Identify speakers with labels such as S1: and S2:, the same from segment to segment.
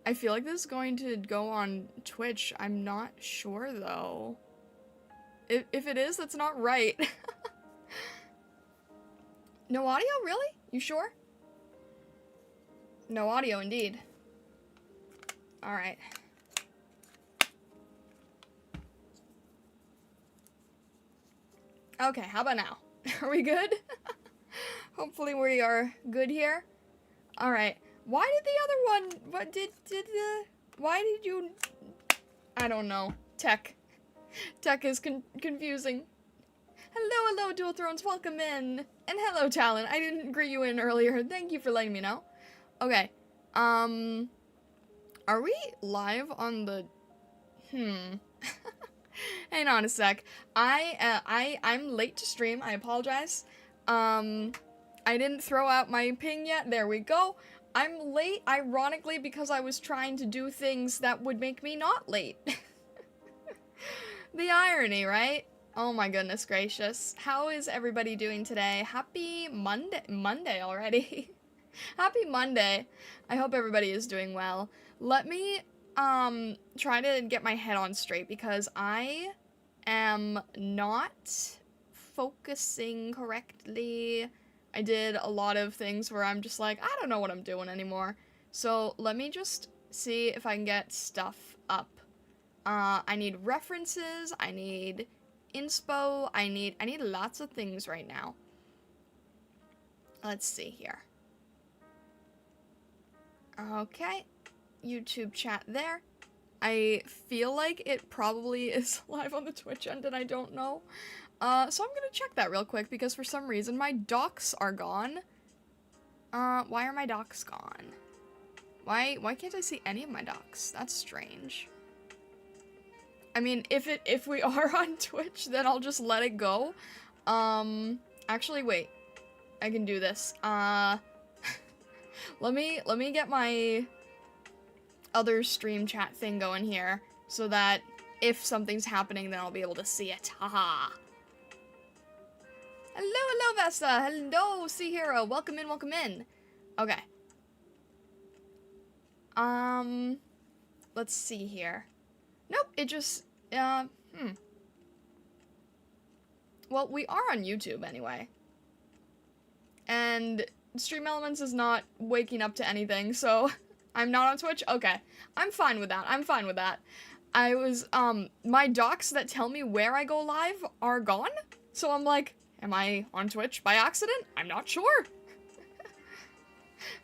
S1: I feel like this is going to go on Twitch. I'm not sure, though. If it is, that's not right. No audio? Really? You sure? No audio, indeed. Alright. Okay, how about now? Are we good? Hopefully we are good here. Alright. Why did the other one... What did the... Why did you... I don't know. Tech. Tech is confusing. Hello, Dual Thrones, welcome in. And hello, Talon. I didn't greet you in earlier. Thank you for letting me know. Okay. Are we live on the... Hang on a sec. I'm late to stream. I apologize. I didn't throw out my ping yet. There we go. I'm late, ironically, because I was trying to do things that would make me not late. The irony, right? Oh my goodness gracious. How is everybody doing today? Happy Monday already. Happy Monday. I hope everybody is doing well. Let me, try to get my head on straight because I am not focusing correctly. I did a lot of things where I'm just like, I don't know what I'm doing anymore. So let me just see if I can get stuff up. I need references, I need inspo, I need lots of things right now. Let's see here. Okay, YouTube chat there. I feel like it probably is live on the Twitch end and I don't know. So I'm gonna check that real quick because for some reason my docs are gone. Why are my docs gone? Why can't I see any of my docs? That's strange. I mean, if we are on Twitch, then I'll just let it go. Actually, wait. I can do this. Let me get my other stream chat thing going here so that if something's happening, then I'll be able to see it. Haha. Hello, Vesta. Hello, Sea Hero. Welcome in, welcome in. Okay. Let's see here. Nope, it just, Well, we are on YouTube anyway. And Stream Elements is not waking up to anything, so I'm not on Twitch? Okay. I'm fine with that. I'm fine with that. I was, my docs that tell me where I go live are gone, so I'm like, am I on Twitch by accident? I'm not sure.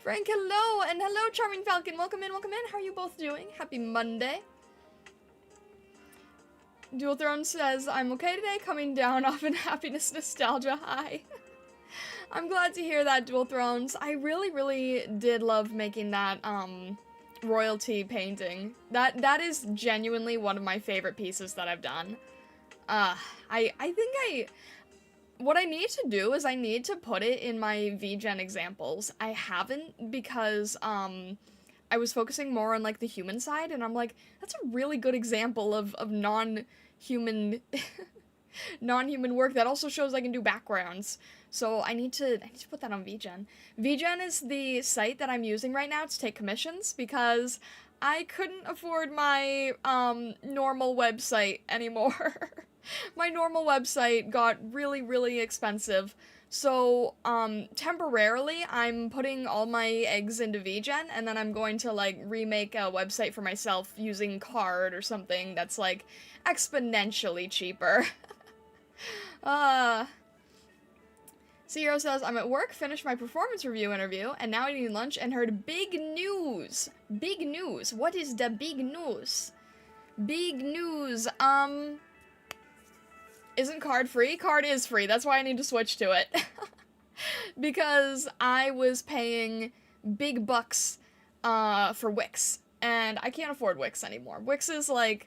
S1: Frank, hello, and hello, Charming Falcon. Welcome in, welcome in. How are you both doing? Happy Monday. Dual Throne says, I'm okay today, coming down off in happiness nostalgia. Hi. I'm glad to hear that, Dual Thrones. I really, really did love making that, royalty painting. That is genuinely one of my favorite pieces that I've done. I think what I need to do is I need to put it in my VGen examples. I haven't because, I was focusing more on, like, the human side, and I'm like, that's a really good example of non-human, non-human work that also shows I can do backgrounds. So I need to put that on VGen. VGen is the site that I'm using right now to take commissions, because I couldn't afford my, normal website anymore. My normal website got really, really expensive. So, temporarily, I'm putting all my eggs into VGen, and then I'm going to, like, remake a website for myself using Card or something that's, like, exponentially cheaper. Zero says, I'm at work, finished my performance review interview, and now eating lunch and heard big news. Big news. What is the big news? Big news, isn't Card free? Card is free, that's why I need to switch to it. Because I was paying big bucks, for Wix, and I can't afford Wix anymore. Wix is for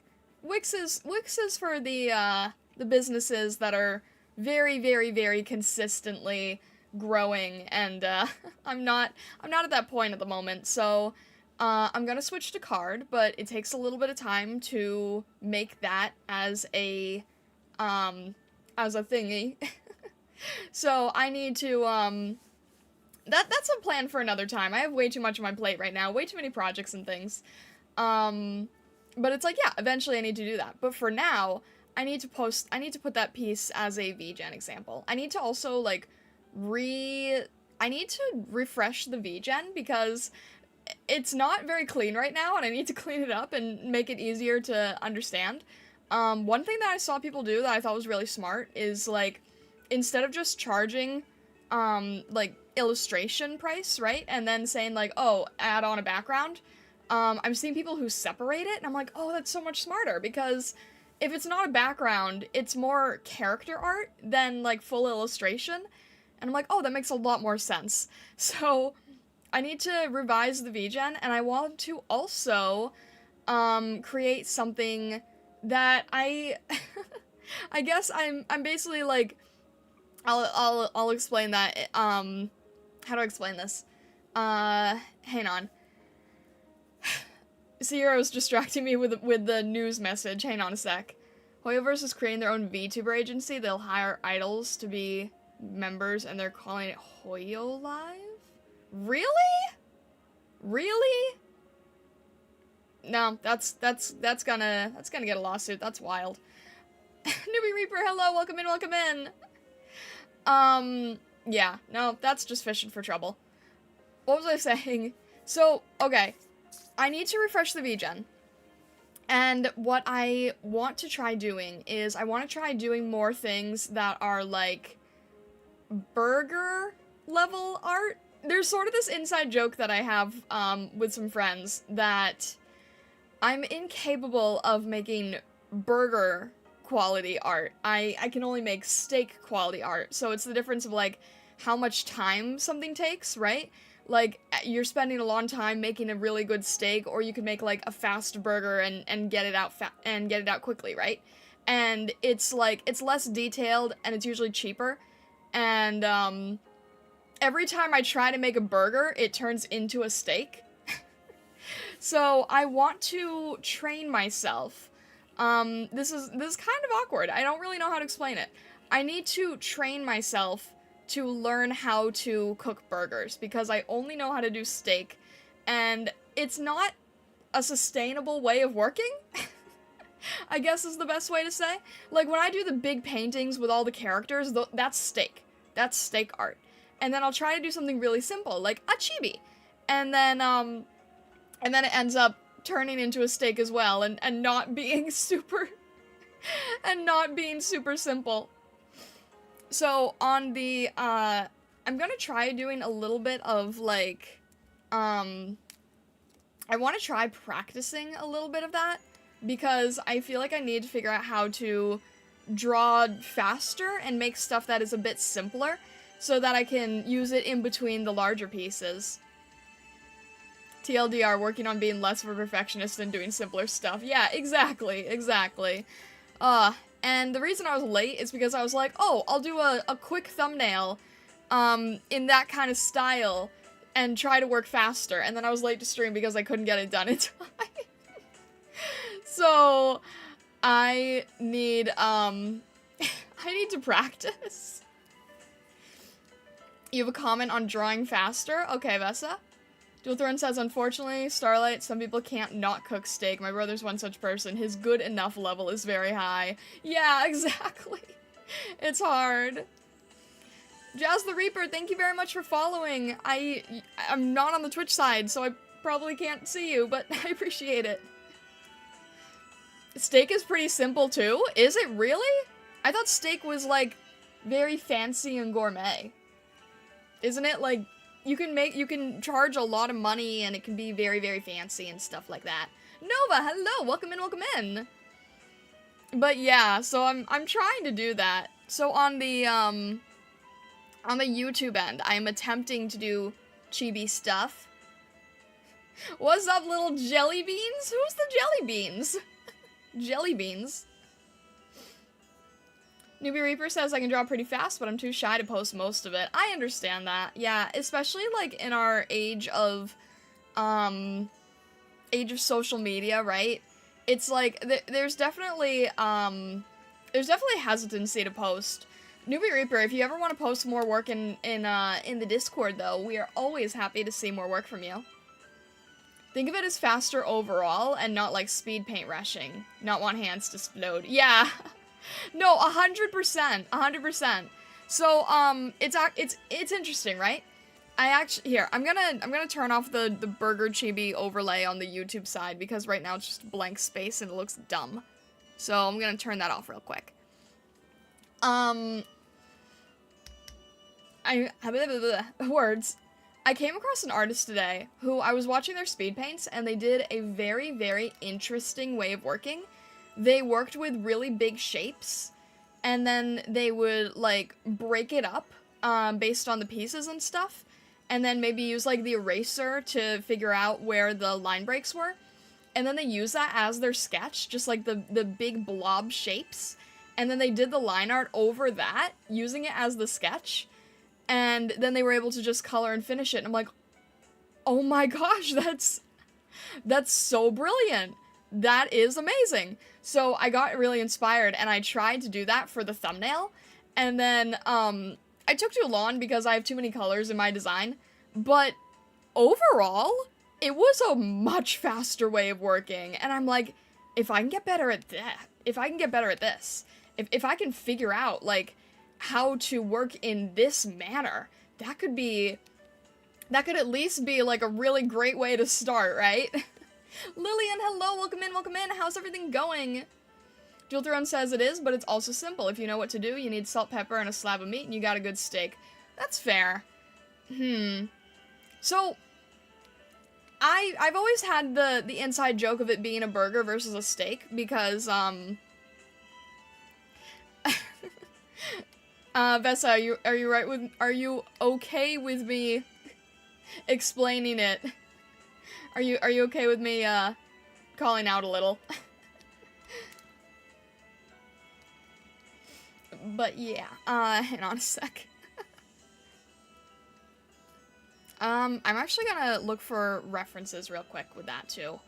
S1: the businesses that are very, very, very consistently growing, and, I'm not at that point at the moment, so, I'm gonna switch to Card, but it takes a little bit of time to make that as a thingy. So I need to, that's a plan for another time. I have way too much on my plate right now, way too many projects and things. But it's like, yeah, eventually I need to do that. But for now, I need to put that piece as a VGen example. I need to also, like, I need to refresh the VGen because it's not very clean right now, and I need to clean it up and make it easier to understand. One thing that I saw people do that I thought was really smart is, like, instead of just charging, like, illustration price, right? And then saying, like, oh, add on a background. I'm seeing people who separate it, and I'm like, oh, that's so much smarter, because if it's not a background, it's more character art than, like, full illustration. And I'm like, oh, that makes a lot more sense. So I need to revise the VGen, and I want to also, create something that I guess I'm basically, like, I'll explain that, how do I explain this? Hang on. Sierra's distracting me with the news message. Hang on a sec. Hoyoverse is creating their own VTuber agency. They'll hire idols to be members, and they're calling it Hoyo Live? Really? Really? No, that's gonna get a lawsuit. That's wild. Newbie Reaper, hello, welcome in, welcome in. Yeah, no, that's just fishing for trouble. What was I saying? So, okay. I need to refresh the VGen. And what I want to try doing is I want to try doing more things that are, like, burger level art. There's sort of this inside joke that I have, with some friends that I'm incapable of making burger quality art. I can only make steak quality art. So it's the difference of, like, how much time something takes, right? Like, you're spending a long time making a really good steak, or you can make, like, a fast burger and get it out quickly, right? And it's, like, it's less detailed, and it's usually cheaper. And, every time I try to make a burger, it turns into a steak. So, I want to train myself. This is kind of awkward. I don't really know how to explain it. I need to train myself to learn how to cook burgers, because I only know how to do steak, and it's not a sustainable way of working, I guess is the best way to say. Like, when I do the big paintings with all the characters, that's steak. That's steak art. And then I'll try to do something really simple, like a chibi. And then it ends up turning into a steak as well, and not being super, and not being super simple. So, on the, I'm gonna try doing a little bit of, like, I want to try practicing a little bit of that, because I feel like I need to figure out how to draw faster and make stuff that is a bit simpler, so that I can use it in between the larger pieces. TLDR, working on being less of a perfectionist and doing simpler stuff. Yeah, exactly. And the reason I was late is because I was like, oh, I'll do a quick thumbnail, in that kind of style, and try to work faster, and then I was late to stream because I couldn't get it done in time. So, I need to practice. You have a comment on drawing faster? Okay, Vessa. Dualthorn says, unfortunately, Starlight, some people can't not cook steak. My brother's one such person. His good enough level is very high. Yeah, exactly. It's hard. Jazz the Reaper, thank you very much for following. I'm not on the Twitch side, so I probably can't see you, but I appreciate it. Steak is pretty simple, too? Is it really? I thought steak was, like, very fancy and gourmet. Isn't it, like... You can charge a lot of money, and it can be very, very fancy and stuff like that. Nova, hello, welcome in. But yeah, so I'm trying to do that. So on the YouTube end, I'm attempting to do chibi stuff. What's up, little jelly beans? Who's the jelly beans? Jelly beans. Newbie Reaper says I can draw pretty fast, but I'm too shy to post most of it. I understand that. Yeah, especially, like, in our age of social media, right? It's like, there's definitely hesitancy to post. Newbie Reaper, if you ever want to post more work in the Discord, though, we are always happy to see more work from you. Think of it as faster overall, and not like speed paint rushing. Not want hands to explode. Yeah. No, 100%. 100%. So, it's interesting, right? I'm gonna turn off the burger chibi overlay on the YouTube side, because right now it's just blank space and it looks dumb. So I'm gonna turn that off real quick. Words. I came across an artist today who I was watching their speed paints, and they did a very, very interesting way of working. They worked with really big shapes, and then they would, like, break it up, based on the pieces and stuff, and then maybe use, like, the eraser to figure out where the line breaks were, and then they use that as their sketch, just, like, the big blob shapes, and then they did the line art over that, using it as the sketch, and then they were able to just color and finish it, and I'm like, oh my gosh, that's so brilliant. That is amazing. So I got really inspired, and I tried to do that for the thumbnail, and then, I took too long because I have too many colors in my design, but overall, it was a much faster way of working, and I'm like, if I can get better at that, if I can get better at this, if I can figure out, like, how to work in this manner, that could at least be, like, a really great way to start, right? Lillian, hello, welcome in, how's everything going? Jewel Throne says it is, but it's also simple. If you know what to do, you need salt, pepper, and a slab of meat, and you got a good steak. That's fair. So, I've always had the inside joke of it being a burger versus a steak, because, Vessa, are you okay with me explaining it? Are you okay with me, calling out a little? But yeah, hang on a sec. I'm actually gonna look for references real quick with that, too.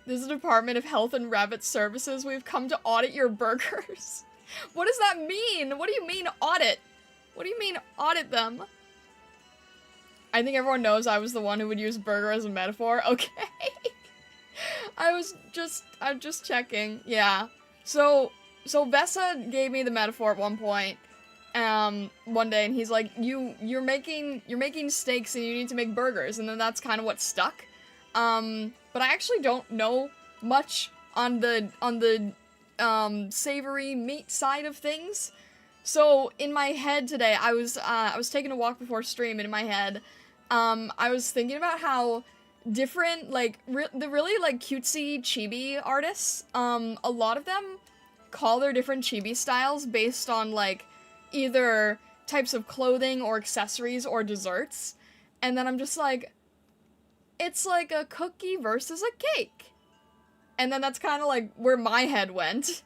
S1: This is the Department of Health and Rabbit Services. We've come to audit your burgers. What does that mean? What do you mean, audit? What do you mean, audit them? I think everyone knows I was the one who would use burger as a metaphor. Okay. I'm just checking. Yeah. So Vessa gave me the metaphor at one point, one day, and he's like, you're making steaks and you need to make burgers, and then that's kind of what stuck. But I actually don't know much on the savory meat side of things. So in my head today, I was taking a walk before stream, and in my head, I was thinking about how different, like, the really, like, cutesy chibi artists, a lot of them call their different chibi styles based on, like, either types of clothing or accessories or desserts, and then I'm just like, it's like a cookie versus a cake. And then that's kind of, like, where my head went.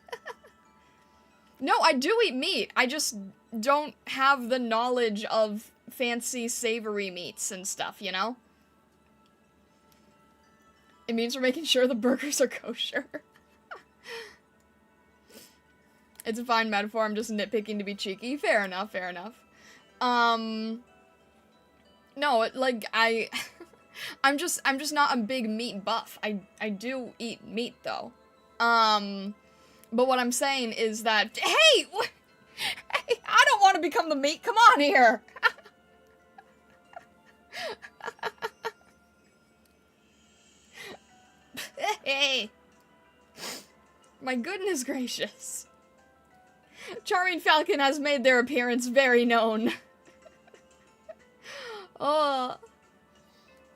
S1: No, I do eat meat, I just don't have the knowledge of fancy savory meats and stuff, you know? It means we're making sure the burgers are kosher. It's a fine metaphor, I'm just nitpicking to be cheeky. Fair enough, fair enough. No, like, I'm just not a big meat buff. I do eat meat, though. But what I'm saying is that, hey, I don't want to become the meat, come on here! Hey! My goodness gracious. Charming Falcon has made their appearance very known. Oh.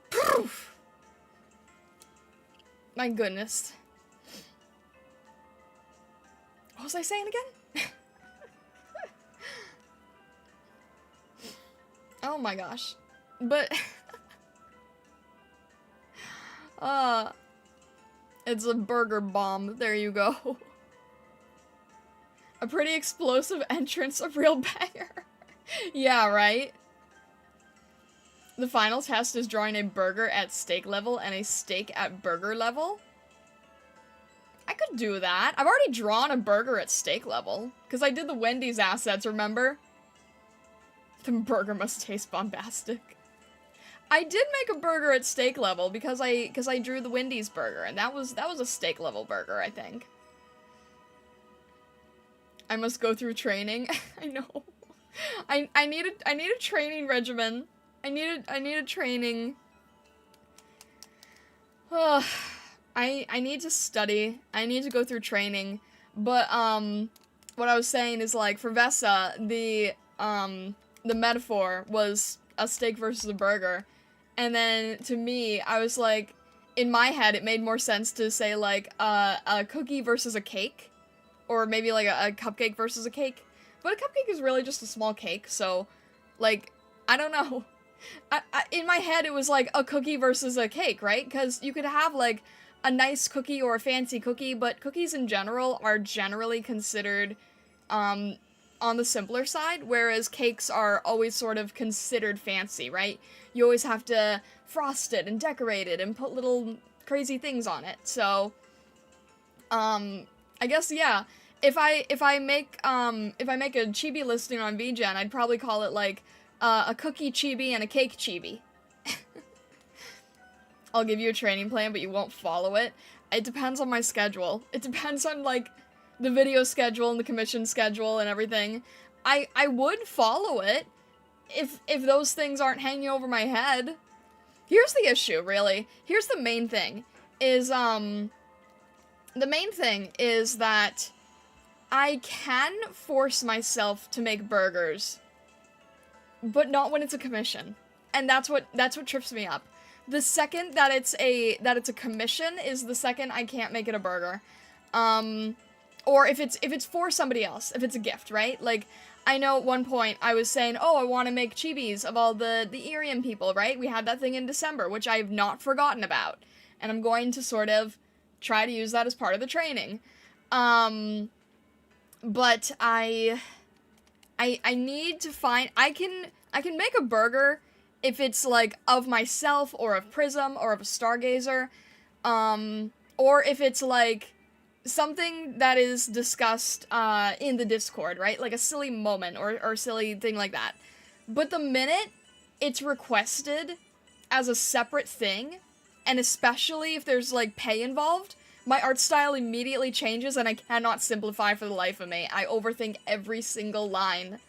S1: Poof. My goodness. What was I saying again? Oh my gosh. But... it's a burger bomb. There you go. A pretty explosive entrance, a real banger. Yeah, right? The final test is drawing a burger at steak level and a steak at burger level. I could do that. I've already drawn a burger at steak level. Because I did the Wendy's assets, remember? The burger must taste bombastic. I did make a burger at steak level because I drew the Wendy's burger, and that was a steak level burger, I think. I must go through training. I know. I need a training regimen. I need a training. I need to study. I need to go through training. But what I was saying is, like, for Vesa, the metaphor was a steak versus a burger. And then to me, I was like, in my head, it made more sense to say, like, a cookie versus a cake. Or maybe, like, a cupcake versus a cake. But a cupcake is really just a small cake, so, like, I don't know. In my head, it was, like, a cookie versus a cake, right? Because you could have, like, a nice cookie or a fancy cookie, but cookies in general are generally considered, on the simpler side, whereas cakes are always sort of considered fancy, right? You always have to frost it and decorate it and put little crazy things on it, so, I guess, yeah, if I make a chibi listing on VGen, I'd probably call it, like, a cookie chibi and a cake chibi. I'll give you a training plan, but you won't follow it. It depends on my schedule. It depends on, like, the video schedule and the commission schedule and everything. I would follow it if those things aren't hanging over my head. Here's the issue, really. Here's the main thing, is, the main thing is that I can force myself to make burgers, but not when it's a commission. And that's what trips me up. The second that it's a commission is the second I can't make it a burger. Or if it's for somebody else, if it's a gift, right? Like, I know at one point I was saying, oh, I want to make chibis of all the IRIAM people, right? We had that thing in December, which I've not forgotten about. And I'm going to sort of try to use that as part of the training. But I need to find, I can make a burger if it's, like, of myself, or of Prism, or of a Stargazer, or if it's, like, something that is discussed, in the Discord, right? Like a silly moment, or silly thing like that. But the minute it's requested as a separate thing, and especially if there's, like, pay involved, my art style immediately changes, and I cannot simplify for the life of me. I overthink every single line.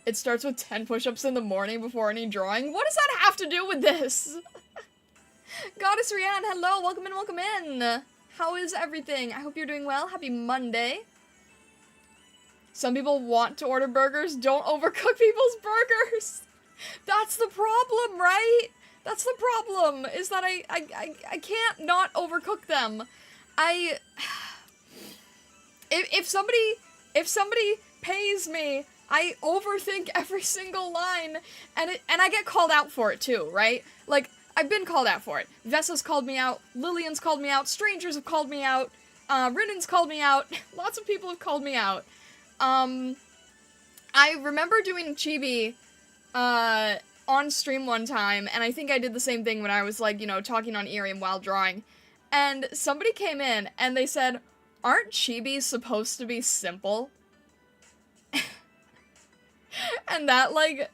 S1: It starts with 10 push-ups in the morning before any drawing. What does that have to do with this? Goddess Rianne, hello, welcome in, welcome in. How is everything? I hope you're doing well. Happy Monday. Some people want to order burgers. Don't overcook people's burgers. That's the problem, right? That's the problem, is that I can't not overcook them. If somebody pays me, I overthink every single line, and I get called out for it too, right? Like, I've been called out for it. Vessa's called me out, Lillian's called me out, strangers have called me out, Rinnan's called me out, lots of people have called me out. I remember doing chibi, on stream one time, and I think I did the same thing when I was, like, you know, talking on IRIAM while drawing, and somebody came in, and they said, aren't chibis supposed to be simple? And that, like,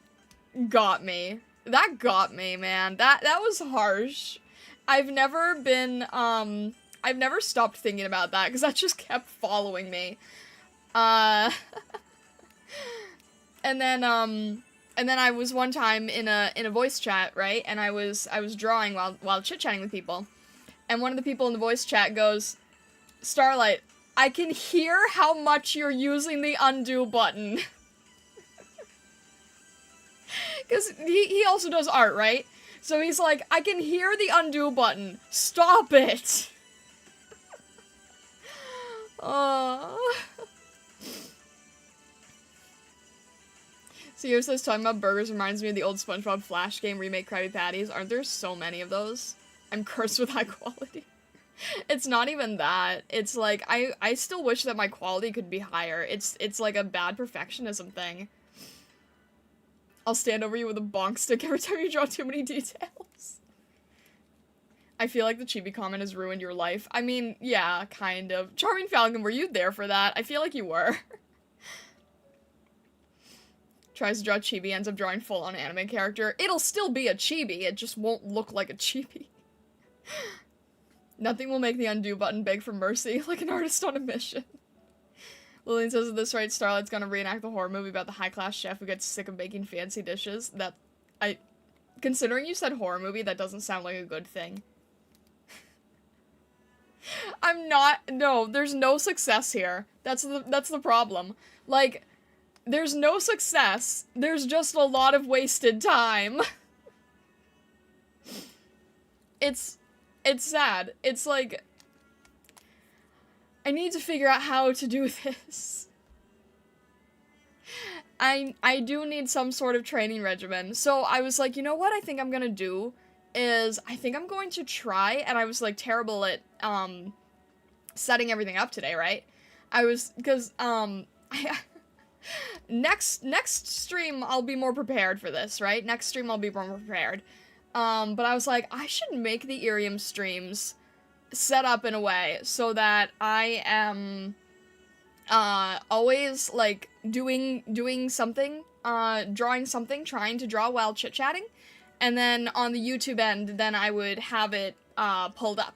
S1: got me. That got me, man. That was harsh. I've never stopped thinking about that, because that just kept following me. And then I was one time in a voice chat, right? And I was drawing while chit-chatting with people. And one of the people in the voice chat goes, Starlight, I can hear how much you're using the undo button. Because he also does art, right? So he's like, I can hear the undo button. Stop it! Sierra says, talking about burgers reminds me of the old SpongeBob Flash game remake Krabby Patties. Aren't there so many of those? I'm cursed with high quality. It's not even that. It's like, I still wish that my quality could be higher. It's like a bad perfectionism thing. I'll stand over you with a bonk stick every time you draw too many details. I feel like the chibi comment has ruined your life. I mean, yeah, kind of. Charming Falcon, were you there for that? I feel like you were. Tries to draw chibi, ends up drawing full-on anime character. It'll still be a chibi, it just won't look like a chibi. Nothing will make the undo button beg for mercy, like an artist on a mission. Lillian says at this rate, Starlight's gonna reenact the horror movie about the high-class chef who gets sick of baking fancy dishes. Considering you said horror movie, that doesn't sound like a good thing. No, there's no success here. That's the problem. Like, there's no success, there's just a lot of wasted time. It's sad. It's like, I need to figure out how to do this. I do need some sort of training regimen. So I was like, you know what I think I'm gonna do is, I think I'm going to try, and I was like terrible at, setting everything up today, right? Next stream I'll be more prepared for this, right? Next stream I'll be more prepared. But I was like, I should make the IRIAM streams set up in a way so that I am always like doing something, drawing something, trying to draw while chit-chatting, and then on the YouTube end, then I would have it pulled up.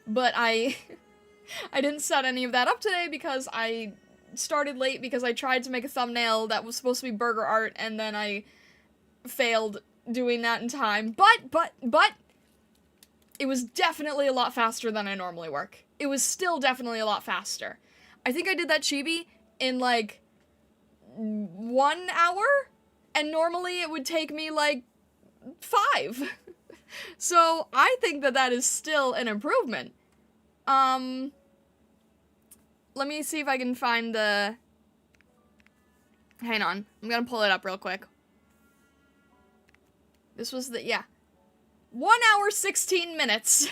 S1: But I didn't set any of that up today because I started late because I tried to make a thumbnail that was supposed to be burger art, and then I failed doing that in time. But it was definitely a lot faster than I normally work. It was still definitely a lot faster. I think I did that chibi in like 1 hour, and normally it would take me like 5. So I think that is still an improvement. Let me see if I can find the... Hang on. I'm gonna pull it up real quick. This was the... Yeah. 1 hour, 16 minutes.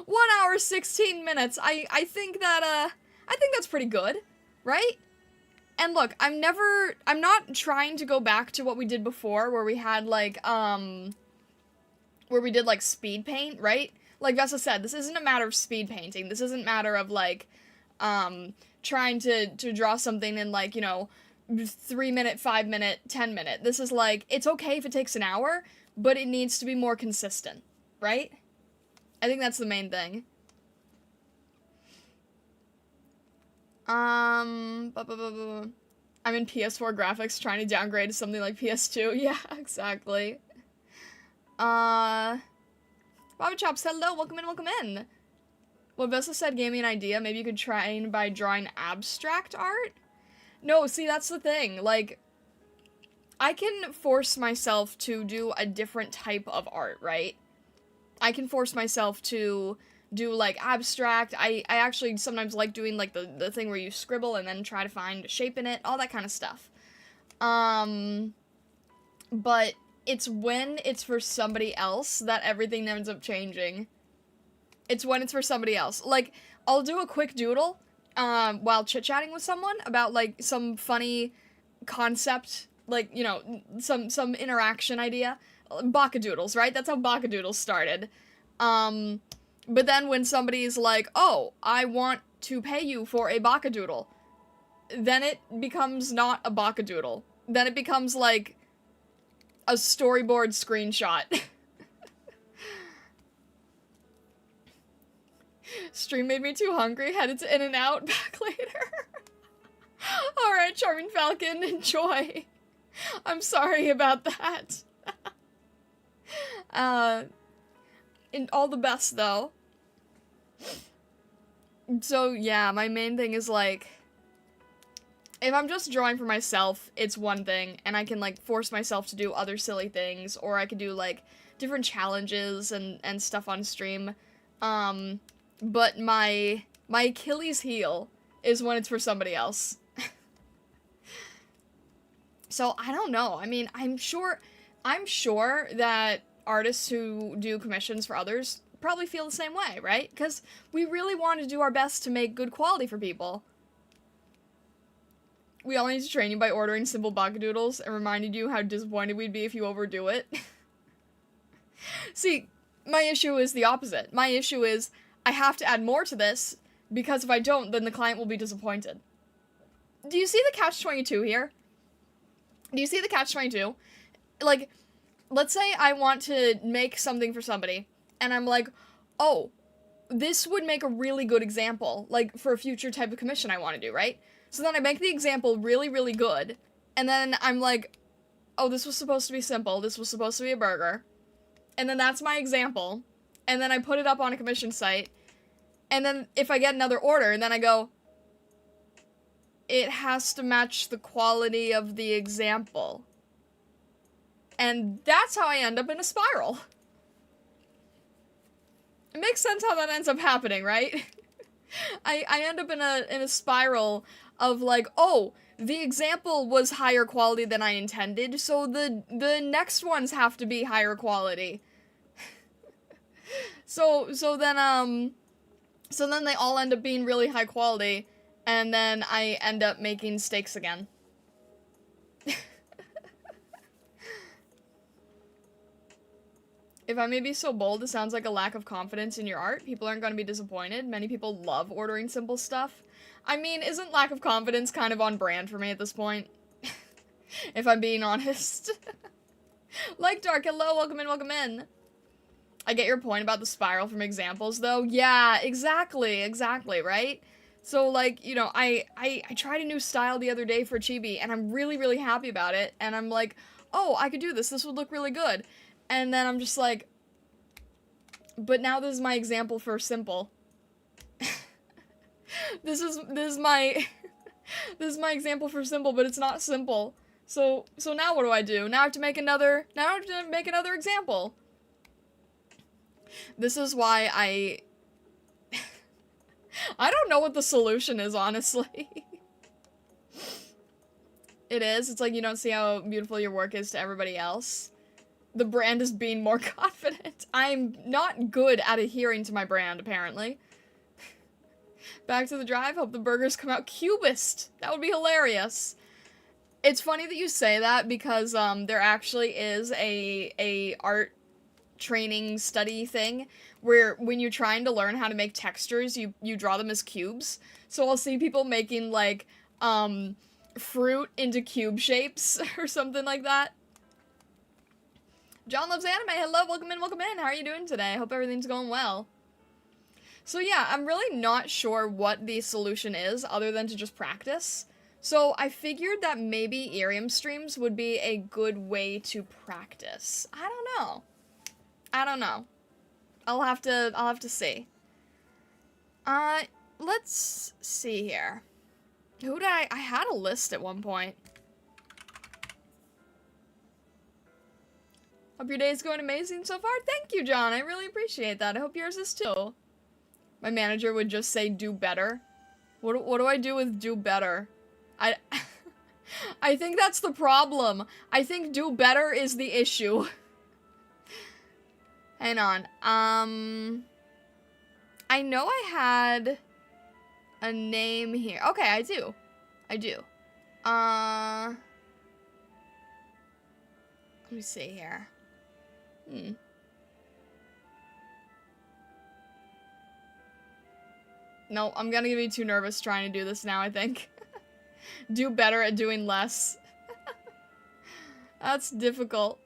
S1: 1 hour, 16 minutes. I think that, I think that's pretty good, right? And look, I'm not trying to go back to what we did before, where we had, like, where we did, like, speed paint, right? Like Vessa said, this isn't a matter of speed painting. This isn't a matter of, like, trying to draw something in, like, you know, 3 minute, 5 minute, 10 minute. This is like, it's okay if it takes an hour, but it needs to be more consistent, right? I think that's the main thing. I'm in PS4 graphics trying to downgrade to something like PS2. Yeah, exactly. Baba Chops, hello, welcome in. What Vessa said gave me an idea. Maybe you could train by drawing abstract art? No, see, that's the thing. Like, I can force myself to do a different type of art, right? I can force myself to do, like, abstract. I actually sometimes like doing, like, the thing where you scribble and then try to find a shape in it, all that kind of stuff. But it's when it's for somebody else that everything ends up changing. It's when it's for somebody else. Like, I'll do a quick doodle, while chit-chatting with someone about, like, some funny concept, like, you know, some interaction idea. Baka doodles, right? That's how Baka doodles started. But then when somebody's like, oh, I want to pay you for a Baka doodle, then it becomes not a Baka doodle. Then it becomes, like, a storyboard screenshot. Stream made me too hungry, headed to In-N-Out, back later. Alright, Charming Falcon, enjoy. I'm sorry about that. And all the best, though. So, yeah, my main thing is, like, if I'm just drawing for myself, it's one thing, and I can, like, force myself to do other silly things, or I could do, like, different challenges and stuff on stream. But my Achilles heel is when it's for somebody else. So, I don't know. I mean, I'm sure that artists who do commissions for others probably feel the same way, right? Because we really want to do our best to make good quality for people. We all need to train you by ordering simple Baka doodles and reminded you how disappointed we'd be if you overdo it. See, My issue is the opposite. My issue is I have to add more to this because if I don't, then the client will be disappointed. Do you see the catch-22 here? Do you see the catch-22? Like, let's say I want to make something for somebody, and I'm like, oh, this would make a really good example, like, for a future type of commission I want to do, right? So then I make the example really, really good, and then I'm like, oh, this was supposed to be simple, this was supposed to be a burger, and then that's my example, and then I put it up on a commission site, and then if I get another order, and then I go, it has to match the quality of the example. And that's how I end up in a spiral. It makes sense how that ends up happening, right? I end up in a spiral of like, oh, the example was higher quality than I intended, so the next ones have to be higher quality. So then they all end up being really high quality, and then I end up making steaks again. If I may be so bold, it sounds like a lack of confidence in your art. People aren't going to be disappointed. Many people love ordering simple stuff. I mean, isn't lack of confidence kind of on brand for me at this point? If I'm being honest. Like Dark, hello, welcome in, welcome in. I get your point about the spiral from examples, though. Yeah, exactly, right? So, like, you know, I tried a new style the other day for Chibi, and I'm really, really happy about it, and I'm like, oh, I could do this, this would look really good. And then I'm just like, but now this is my example for simple. This is my this is my example for simple, but it's not simple. So now what do I do? Now I have to make another example. This is why I don't know what the solution is, honestly. It is. It's like you don't see how beautiful your work is to everybody else. The brand is being more confident. I'm not good at adhering to my brand, apparently. Back to the drive. Hope the burgers come out cubist. That would be hilarious. It's funny that you say that because there actually is a art training study thing where when you're trying to learn how to make textures, you draw them as cubes. So I'll see people making like fruit into cube shapes or something like that. John Loves Anime, hello, welcome in, how are you doing today? Hope everything's going well. So yeah, I'm really not sure what the solution is, other than to just practice. So I figured that maybe IRIAM streams would be a good way to practice. I don't know. I'll have to see. Let's see here. Who did I had a list at one point. Hope your day's going amazing so far. Thank you, John. I really appreciate that. I hope yours is too. My manager would just say, do better. What do I do with do better? I think that's the problem. I think do better is the issue. Hang on. I know I had a name here. Okay, I do. Let me see here. No, I'm gonna be too nervous trying to do this now, I think. Do better at doing less. That's difficult.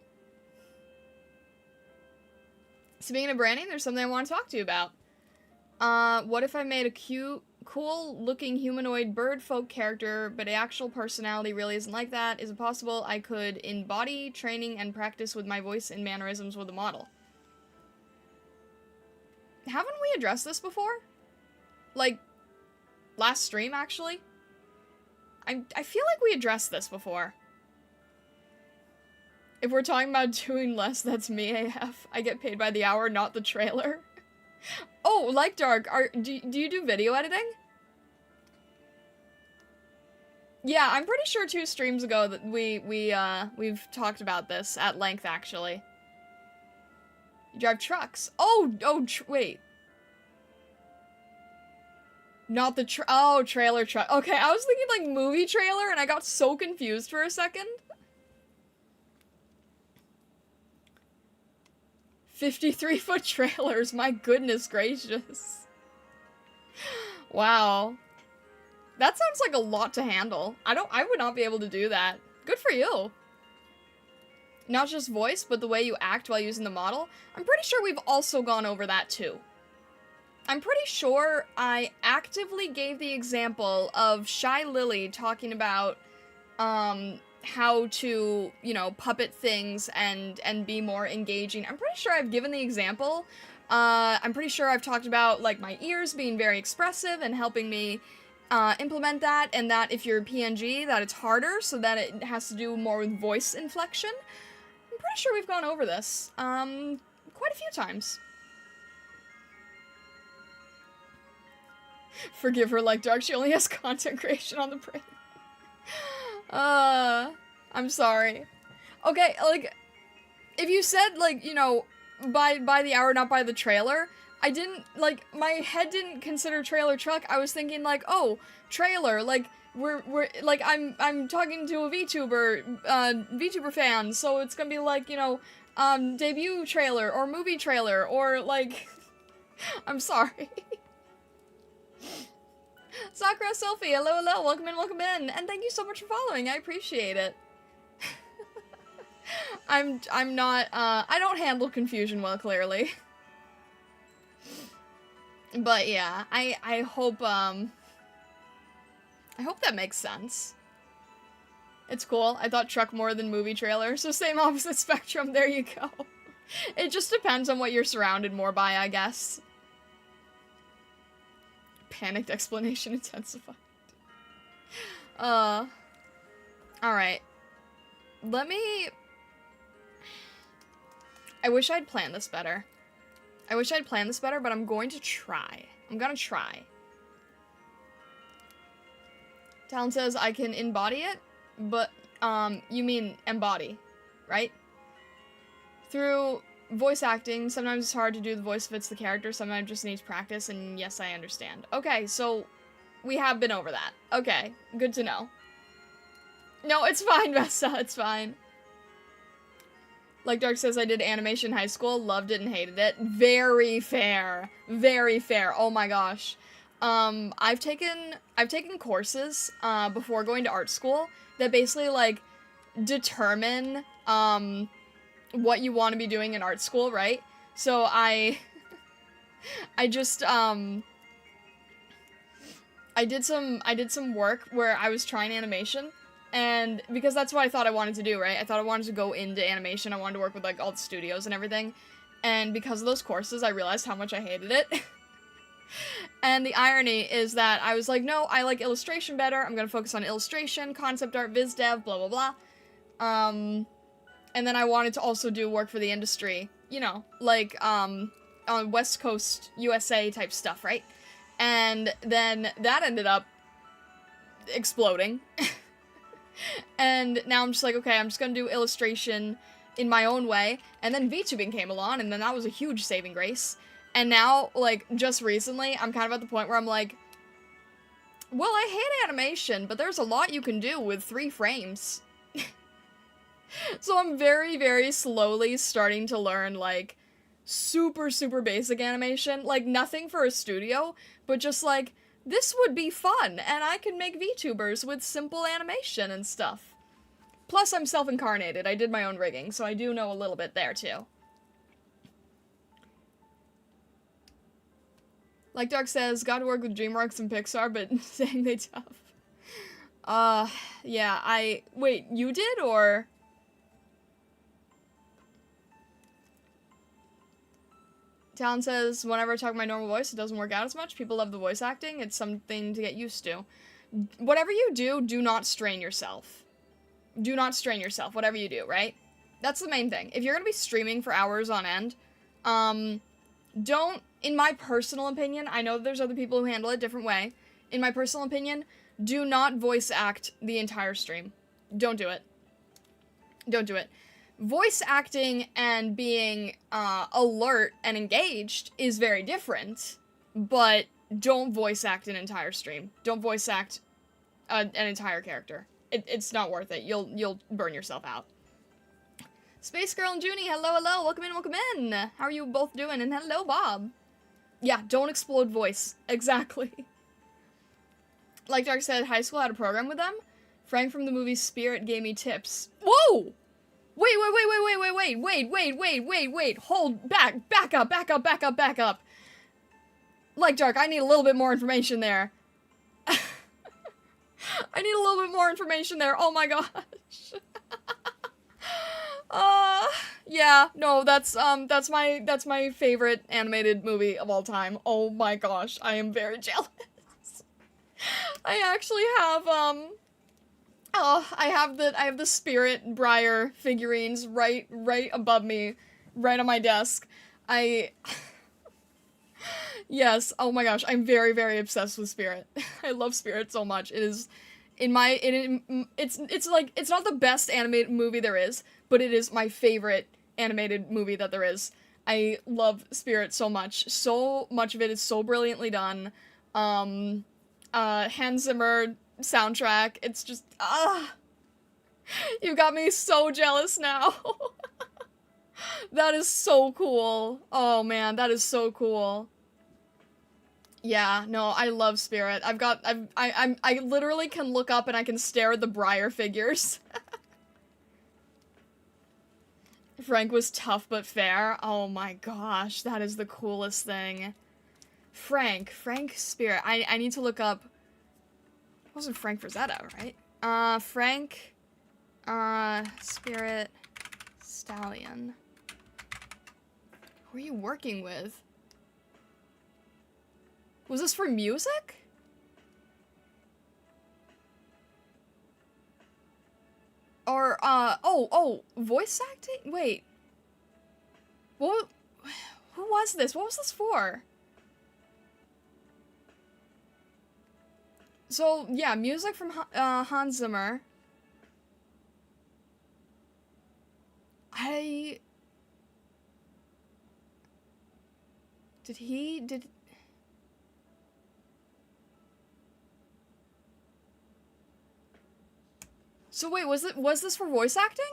S1: Speaking of branding, there's something I want to talk to you about. What if I made a cute, cool-looking humanoid bird folk character, but actual personality really isn't like that? Is it possible I could embody training and practice with my voice and mannerisms with a model? Haven't we addressed this before? Like, last stream, actually? I feel like we addressed this before. If we're talking about doing less, that's me AF. I get paid by the hour, not the trailer. Oh, like Dark, do you do video editing? Yeah, I'm pretty sure 2 streams ago that we've talked about this at length, actually. You drive trucks. Wait. Not the trailer truck. Okay, I was thinking like movie trailer and I got so confused for a second. 53-foot trailers, my goodness gracious. Wow. That sounds like a lot to handle. I would not be able to do that. Good for you. Not just voice, but the way you act while using the model. I'm pretty sure we've also gone over that too. I'm pretty sure I actively gave the example of Shy Lily talking about, how to, you know, puppet things and be more engaging. I'm pretty sure I've given the example. I'm pretty sure I've talked about, like, my ears being very expressive and helping me implement that, and that if you're PNG, that it's harder, so that it has to do more with voice inflection. I'm pretty sure we've gone over this, quite a few times. Forgive her like Dark, she only has content creation on the brain. I'm sorry. Okay, like, if you said, like, you know, by the hour, not by the trailer, I didn't, like, my head didn't consider trailer truck. I was thinking, like, oh, trailer, like, we're, like, I'm talking to a VTuber fan, so it's gonna be, like, you know, debut trailer, or movie trailer, or, like, I'm sorry. Sakura Selfie, hello, welcome in, and thank you so much for following, I appreciate it. I'm not, I don't handle confusion well, clearly. But yeah, I hope that makes sense. It's cool. I thought truck more than movie trailer, so same opposite spectrum, there you go. It just depends on what you're surrounded more by, I guess. Panicked explanation intensified. Alright. Let me... I wish I'd planned this better. But I'm going to try. I'm gonna try. Talon says I can embody it, but, you mean embody, right? Through voice acting, sometimes it's hard to do the voice fits the character, sometimes it just needs practice, and yes, I understand. Okay, so we have been over that. Okay, good to know. No, it's fine, Vesta, it's fine. Like Dark says, I did animation in high school, loved it and hated it. Very fair. Very fair. Oh my gosh. I've taken courses, before going to art school that basically, like, determine, what you want to be doing in art school, right? So I just, I did some work where I was trying animation. And because that's what I thought I wanted to do, right? I thought I wanted to go into animation. I wanted to work with, like, all the studios and everything. And because of those courses, I realized how much I hated it. And the irony is that I was like, no, I like illustration better. I'm gonna focus on illustration, concept art, biz dev, blah, blah, blah. And then I wanted to also do work for the industry. You know, like, on West Coast USA type stuff, right? And then that ended up exploding. And now I'm just like, okay, I'm just gonna do illustration in my own way, and then VTubing came along, and then that was a huge saving grace. And now, like, just recently, I'm kind of at the point where I'm like, well, I hate animation, but there's a lot you can do with 3 frames. So I'm very, very slowly starting to learn, like, super, super basic animation. Like, nothing for a studio, but just, like, this would be fun, and I can make VTubers with simple animation and stuff. Plus, I'm self-incarnated. I did my own rigging, so I do know a little bit there, too. Like Dark says, got to work with DreamWorks and Pixar, but saying they tough. Yeah, wait, you did, or? Talon says, whenever I talk my normal voice, it doesn't work out as much. People love the voice acting. It's something to get used to. Whatever you do, do not strain yourself. Do not strain yourself, whatever you do, right? That's the main thing. If you're gonna be streaming for hours on end, don't, in my personal opinion, I know there's other people who handle it a different way. In my personal opinion, do not voice act the entire stream. Don't do it. Don't do it. Voice acting and being alert and engaged is very different, but don't voice act an entire stream. Don't voice act an entire character. It's not worth it. You'll burn yourself out. Space Girl and Junie, hello, hello, welcome in, welcome in. How are you both doing? And hello, Bob. Yeah, don't explode voice. Exactly. Like Dark said, high school had a program with them. Frank from the movie Spirit gave me tips. Whoa! Wait. Hold, back up. Like Dark, I need a little bit more information there. I need a little bit more information there. Oh my gosh. Yeah, no, that's my favorite animated movie of all time. Oh my gosh, I am very jealous. I actually have, I have the Spirit Briar figurines right above me, right on my desk. Yes, oh my gosh, I'm very obsessed with Spirit. I love Spirit so much. It is, it's like, it's not the best animated movie there is, but it is my favorite animated movie that there is. I love Spirit so much. So much of it is so brilliantly done. Hans Zimmer soundtrack, it's just, you got me so jealous now. That is so cool. Oh man, that is so cool. Yeah, no, I love Spirit. I literally can look up and I can stare at the Briar figures. Frank was tough but fair. Oh my gosh, that is the coolest thing. Frank Spirit. I need to look up. It wasn't Frank Frazetta, right? Frank, Spirit, Stallion. Who are you working with? Was this for music? Or, oh, voice acting? Wait. What? Who was this? What was this for? So, yeah, music from Hans Zimmer. Did So wait, was this for voice acting?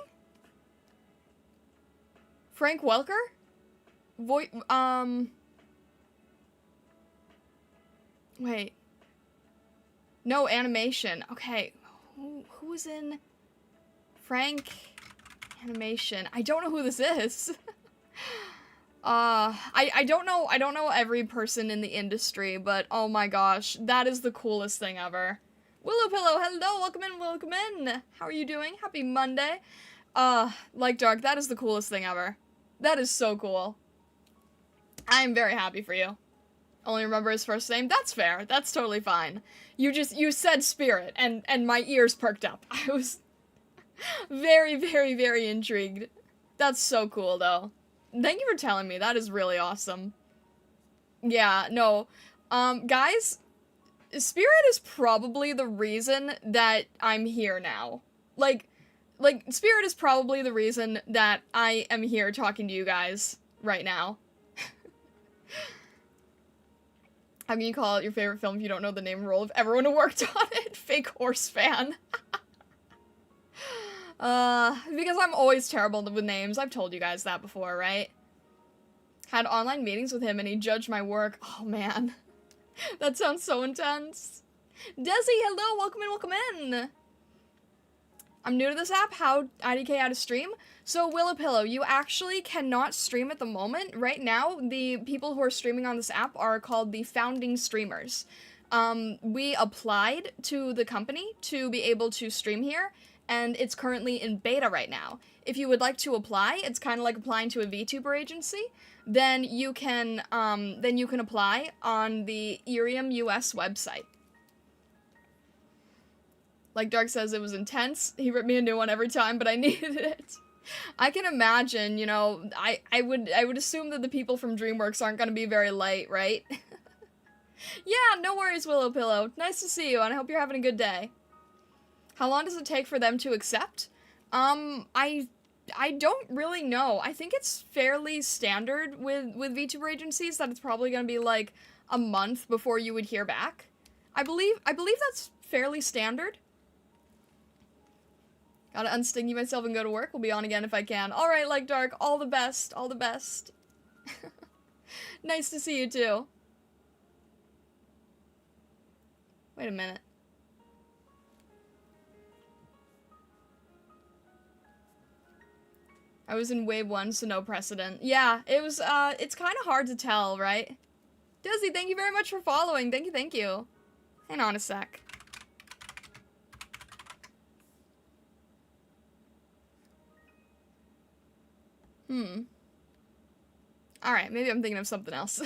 S1: Frank Welker? Wait. No, animation. Okay. Who was in Frank animation? I don't know who this is. I don't know every person in the industry, but oh my gosh, that is the coolest thing ever. Willow Pillow, hello, welcome in. How are you doing? Happy Monday. Like Dark, that is the coolest thing ever. That is so cool. I'm very happy for you. Only remember his first name? That's fair. That's totally fine. You said Spirit, and my ears perked up. I was very intrigued. That's so cool, though. Thank you for telling me. That is really awesome. Yeah, no. Guys, Spirit is probably the reason that I'm here now. Like, Spirit is probably the reason that I am here talking to you guys right now. How can you call it your favorite film if you don't know the name and role of everyone who worked on it? Fake horse fan. Because I'm always terrible with names. I've told you guys that before, right? Had online meetings with him and he judged my work. Oh, man. That sounds so intense. Desi, hello, welcome in. I'm new to this app. How IDK how to stream? So, Willow Pillow, you actually cannot stream at the moment. Right now, the people who are streaming on this app are called the founding streamers. We applied to the company to be able to stream here, and it's currently in beta right now. If you would like to apply, it's kind of like applying to a VTuber agency, then you can apply on the IRIAM US website. Like Dark says, it was intense. He ripped me a new one every time, but I needed it. I can imagine, you know, I would assume that the people from DreamWorks aren't gonna be very light, right? Yeah, no worries, Willow Pillow. Nice to see you, and I hope you're having a good day. How long does it take for them to accept? I don't really know. I think it's fairly standard with VTuber agencies that it's probably gonna be like a month before you would hear back. I believe that's fairly standard. Gotta unstingy myself and go to work. We'll be on again if I can. Alright, like Dark, all the best. All the best. Nice to see you too. Wait a minute. I was in wave 1, so no precedent. Yeah, it was, it's kind of hard to tell, right? Dizzy, thank you very much for following. Thank you, thank you. Hang on a sec. Alright, maybe I'm thinking of something else.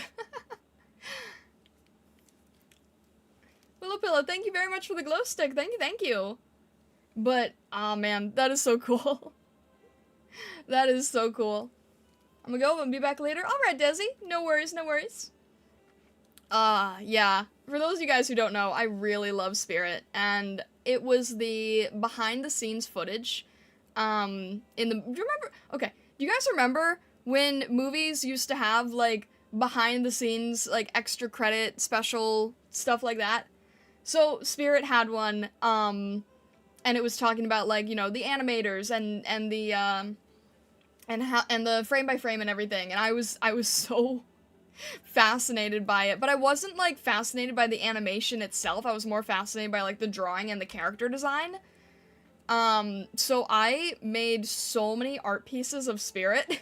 S1: Willow Pillow, thank you very much for the glow stick. Thank you, thank you. But, oh man, that is so cool. That is so cool. I'm gonna go and be back later. Alright, Desi. No worries, no worries. Yeah. For those of you guys who don't know, I really love Spirit. And it was the behind-the-scenes footage. Do you remember? Okay. Do you guys remember when movies used to have, like, behind-the-scenes, like, extra credit, special stuff like that? So, Spirit had one, and it was talking about, like, you know, the animators and the, and the frame by frame and everything, and I was so fascinated by it, but I wasn't, like, fascinated by the animation itself. I was more fascinated by, like, the drawing and the character design. So I made so many art pieces of Spirit.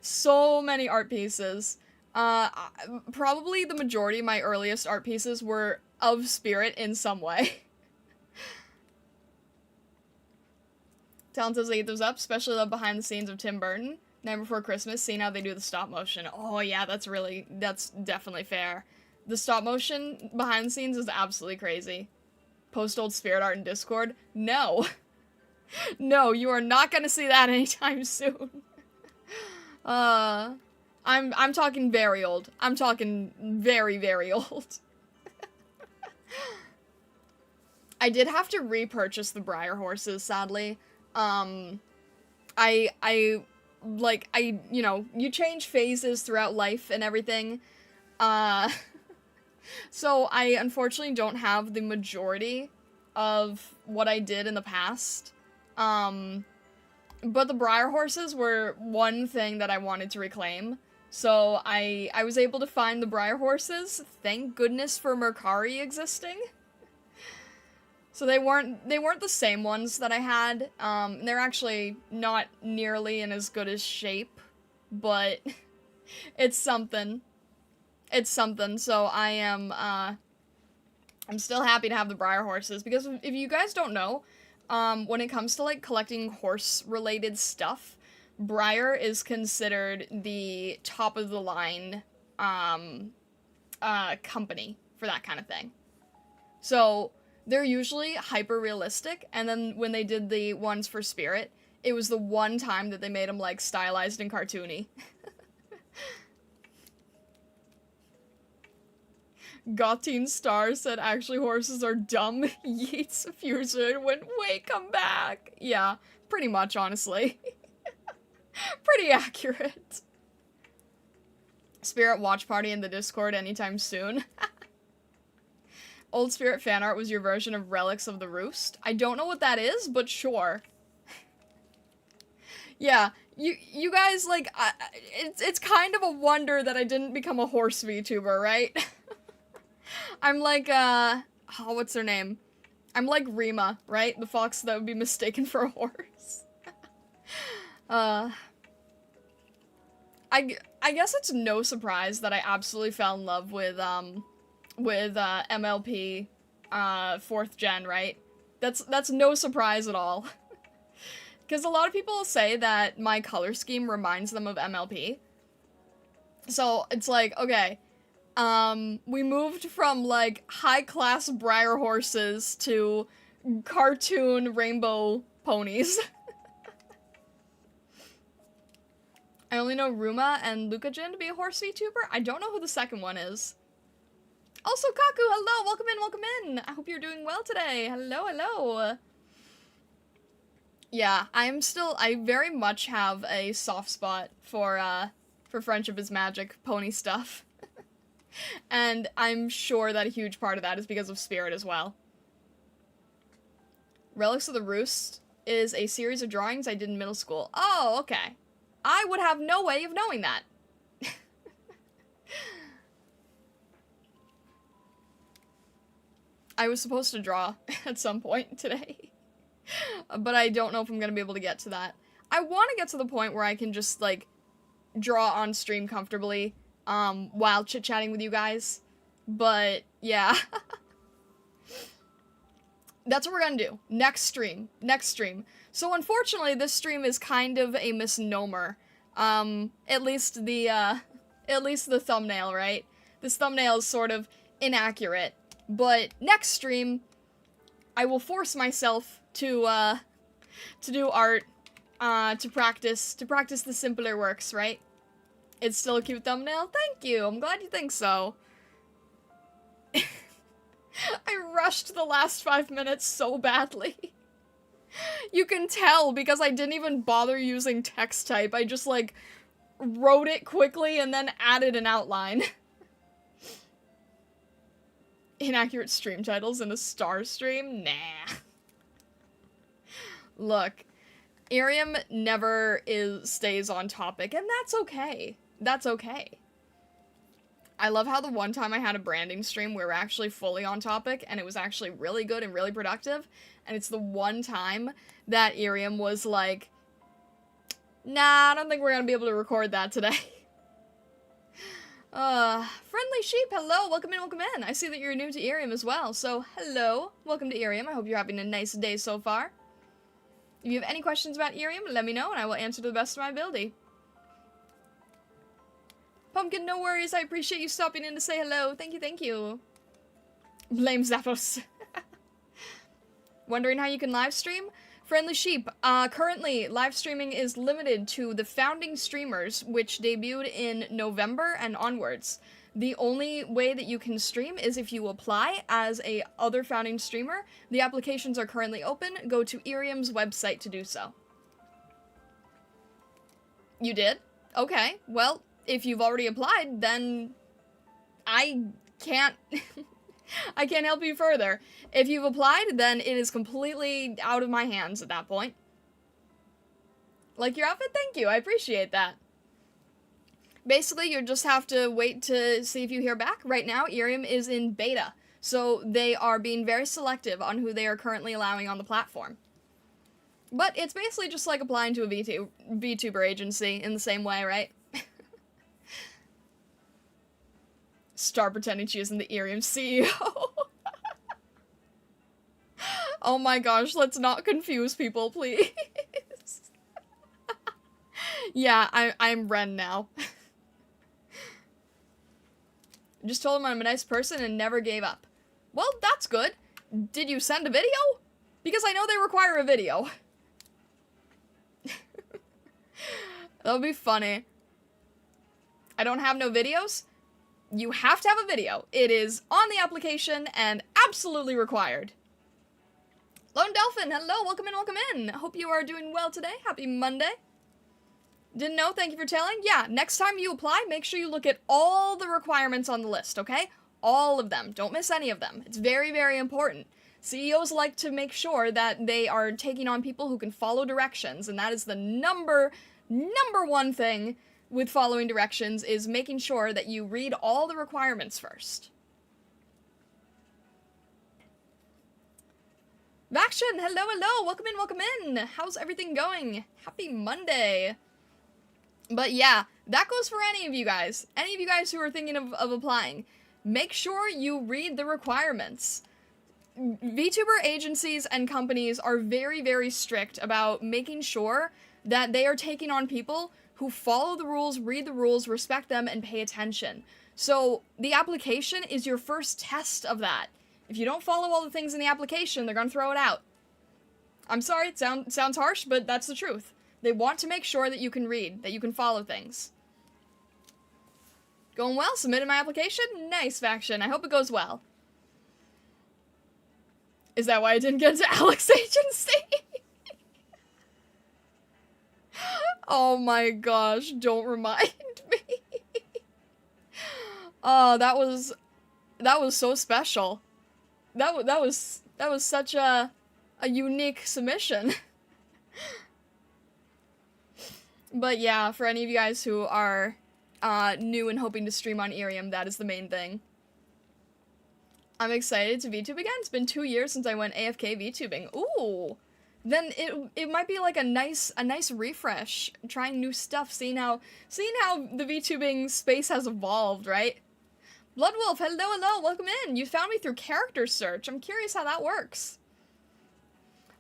S1: So many art pieces. Probably the majority of my earliest art pieces were of Spirit in some way. Talent says they eat those up, especially the behind the scenes of Tim Burton. Night Before Christmas, seeing how they do the stop motion. Oh yeah, that's definitely fair. The stop motion behind the scenes is absolutely crazy. Post old Spirit art in Discord? No. No, you are not gonna see that anytime soon. I'm talking very old. I'm talking very, very old. I did have to repurchase the Briar horses, sadly. You know, you change phases throughout life and everything. So I unfortunately don't have the majority of what I did in the past. But the Briar horses were one thing that I wanted to reclaim. So I was able to find the Briar horses. Thank goodness for Mercari existing. So they weren't the same ones that I had. They're actually not nearly in as good as shape, but it's something. It's something. So I am I'm still happy to have the Briar horses, because if you guys don't know, when it comes to, like, collecting horse-related stuff, Briar is considered the top-of-the-line, company for that kind of thing. So, they're usually hyper-realistic, and then when they did the ones for Spirit, it was the one time that they made them, like, stylized and cartoony. Gotheen Star said, actually, horses are dumb. Yeats Fusion went, wait, come back. Yeah, pretty much, honestly. Pretty accurate. Spirit watch party in the Discord anytime soon. Old Spirit fan art was your version of Relics of the Roost. I don't know what that is, but sure. Yeah, you guys, like, it's kind of a wonder that I didn't become a horse VTuber, right? I'm like, oh, what's her name? I'm like Rima, right? The fox that would be mistaken for a horse. I guess it's no surprise that I absolutely fell in love with MLP, 4th gen, right? That's no surprise at all. Because a lot of people say that my color scheme reminds them of MLP. So, it's like, okay, we moved from, like, high-class Briar horses to cartoon rainbow ponies. I only know Ruma and Lucajin to be a horse VTuber. I don't know who the second one is. Also, Kaku, hello! Welcome in, welcome in! I hope you're doing well today. Hello, hello! Yeah, I very much have a soft spot for Friendship is Magic pony stuff. And I'm sure that a huge part of that is because of Spirit as well. Relics of the Roost. is a series of drawings I did in middle school. Oh, okay. I would have no way of knowing that. I was supposed to draw at some point today, but I don't know if I'm gonna be able to get to that. I want to get to the point where I can just, like, draw on stream comfortably, while chit-chatting with you guys, but, yeah. That's what we're gonna do. Next stream. So, unfortunately, this stream is kind of a misnomer. At least the thumbnail, right? This thumbnail is sort of inaccurate. But next stream, I will force myself to do art, to practice the simpler works, right? It's still a cute thumbnail? Thank you, I'm glad you think so. I rushed the last 5 minutes so badly. You can tell because I didn't even bother using text type, I just, like, wrote it quickly and then added an outline. Inaccurate stream titles in a star stream? Nah. Look, IRIAM never stays on topic, and that's okay. That's okay. I love how the one time I had a branding stream we were actually fully on topic, and it was actually really good and really productive, and it's the one time that IRIAM was like, nah, I don't think we're gonna be able to record that today. Friendly Sheep, hello, welcome in. I see that you're new to IRIAM as well, so hello, welcome to IRIAM. I hope you're having a nice day so far. If you have any questions about IRIAM, let me know and I will answer to the best of my ability. Pumpkin, no worries, I appreciate you stopping in to say hello. Thank you. Blame Zappos. Wondering how you can live stream? Friendly Sheep, currently, live streaming is limited to the founding streamers, which debuted in November and onwards. The only way that you can stream is if you apply as a other founding streamer. The applications are currently open. Go to IRIAM's website to do so. You did? Okay, well, if you've already applied, then I can't... I can't help you further. If you've applied, then it is completely out of my hands at that point. Like your outfit? Thank you, I appreciate that. Basically, you just have to wait to see if you hear back. Right now, IRIAM is in beta, so they are being very selective on who they are currently allowing on the platform. But it's basically just like applying to a VTuber agency in the same way, right? Star pretending she isn't the IRIAM CEO. Oh my gosh, let's not confuse people, please. Yeah, I'm Ren now. Just told him I'm a nice person and never gave up. Well, that's good. Did you send a video? Because I know they require a video. That'll be funny. I don't have no videos? You have to have a video. It is on the application and absolutely required. Lone Dolphin, hello, welcome in. Hope you are doing well today. Happy Monday. Didn't know, thank you for telling. Yeah, next time you apply, make sure you look at all the requirements on the list, okay? All of them. Don't miss any of them. It's very, very important. CEOs like to make sure that they are taking on people who can follow directions, and that is the number one thing with following directions, is making sure that you read all the requirements first. Vaction, hello, welcome in. How's everything going? Happy Monday. But yeah, that goes for any of you guys who are thinking of applying. Make sure you read the requirements. VTuber agencies and companies are very, very strict about making sure that they are taking on people who follow the rules, read the rules, respect them, and pay attention. So the application is your first test of that. If you don't follow all the things in the application, they're gonna throw it out. I'm sorry, it sounds harsh, but that's the truth. They want to make sure that you can read, that you can follow things. Going well? Submitted my application? Nice, Faction. I hope it goes well. Is that why I didn't get into Alex Agency? Oh my gosh, don't remind me. Oh, that was so special. That was such a unique submission. But yeah, for any of you guys who are new and hoping to stream on IRIAM, that is the main thing. I'm excited to VTube again. It's been 2 years since I went AFK VTubing. Ooh! Then it might be like a nice refresh, trying new stuff, seeing how the VTubing space has evolved, right? Bloodwolf, hello, welcome in. You found me through character search. I'm curious how that works.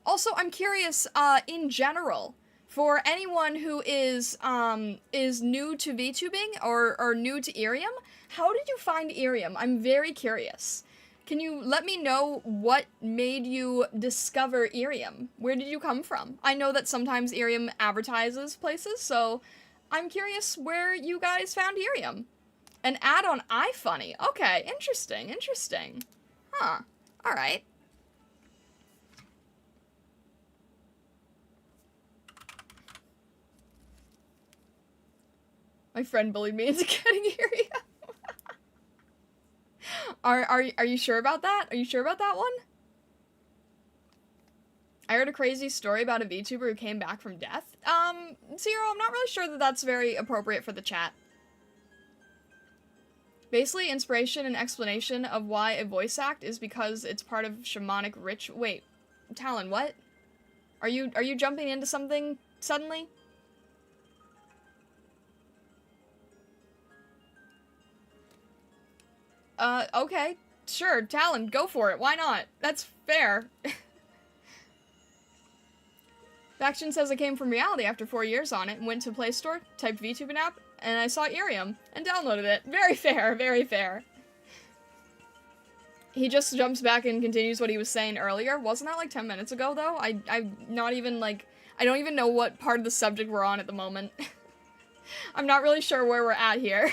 S1: Also, I'm curious, in general, for anyone who is new to VTubing or new to IRIAM, how did you find IRIAM? I'm very curious. Can you let me know what made you discover IRIAM? Where did you come from? I know that sometimes IRIAM advertises places, so I'm curious where you guys found IRIAM. An ad on iFunny. Okay, interesting. Huh. Alright. My friend bullied me into getting IRIAM. Are you sure about that? Are you sure about that one? I heard a crazy story about a VTuber who came back from death. Zero, I'm not really sure that that's very appropriate for the chat. Basically, inspiration and explanation of why a voice act is because it's part of shamanic ritual. Wait, Talon, what? Are you jumping into something suddenly? Okay. Sure, Talon, go for it. Why not? That's fair. Faction says I came from reality after 4 years on it and went to Play Store, typed VTubing app, and I saw IRIAM and downloaded it. Very fair, very fair. He just jumps back and continues what he was saying earlier. Wasn't that like 10 minutes ago, though? I'm not even, like, I don't even know what part of the subject we're on at the moment. I'm not really sure where we're at here.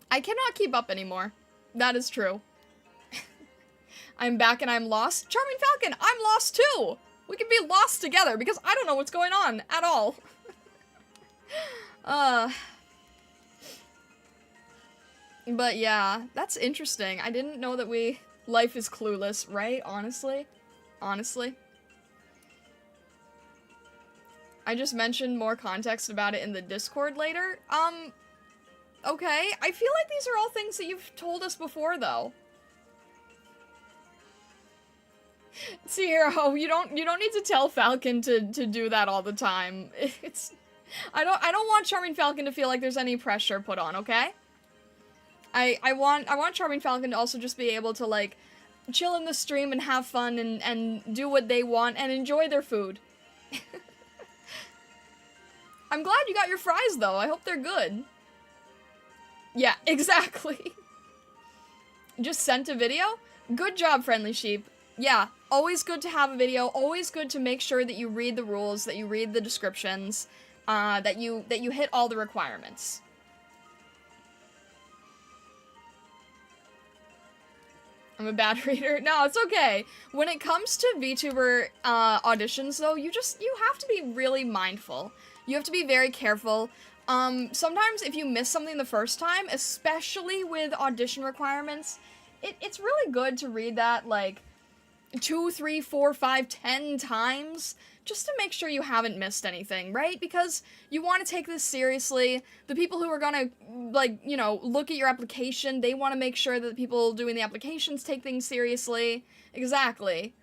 S1: I cannot keep up anymore. That is true. I'm back and I'm lost. Charming Falcon, I'm lost too! We can be lost together because I don't know what's going on at all. But yeah, that's interesting. I didn't know that life is clueless, right? Honestly. I just mentioned more context about it in the Discord later. Okay. I feel like these are all things that you've told us before, though. Zero, you don't need to tell Falcon to do that all the time. I don't want Charming Falcon to feel like there's any pressure put on, okay? I want Charming Falcon to also just be able to, like, chill in the stream and have fun and do what they want and enjoy their food. I'm glad you got your fries, though. I hope they're good. Yeah, exactly. Just sent a video? Good job, Friendly Sheep. Yeah, always good to have a video, always good to make sure that you read the rules, that you read the descriptions, that you hit all the requirements. I'm a bad reader. No, it's okay. When it comes to VTuber auditions, though, you have to be really mindful. You have to be very careful. Sometimes if you miss something the first time, especially with audition requirements, it's really good to read that, like, 2, 3, 4, 5, 10 times, just to make sure you haven't missed anything, right? Because you want to take this seriously. The people who are gonna, like, you know, look at your application, they want to make sure that the people doing the applications take things seriously. Exactly.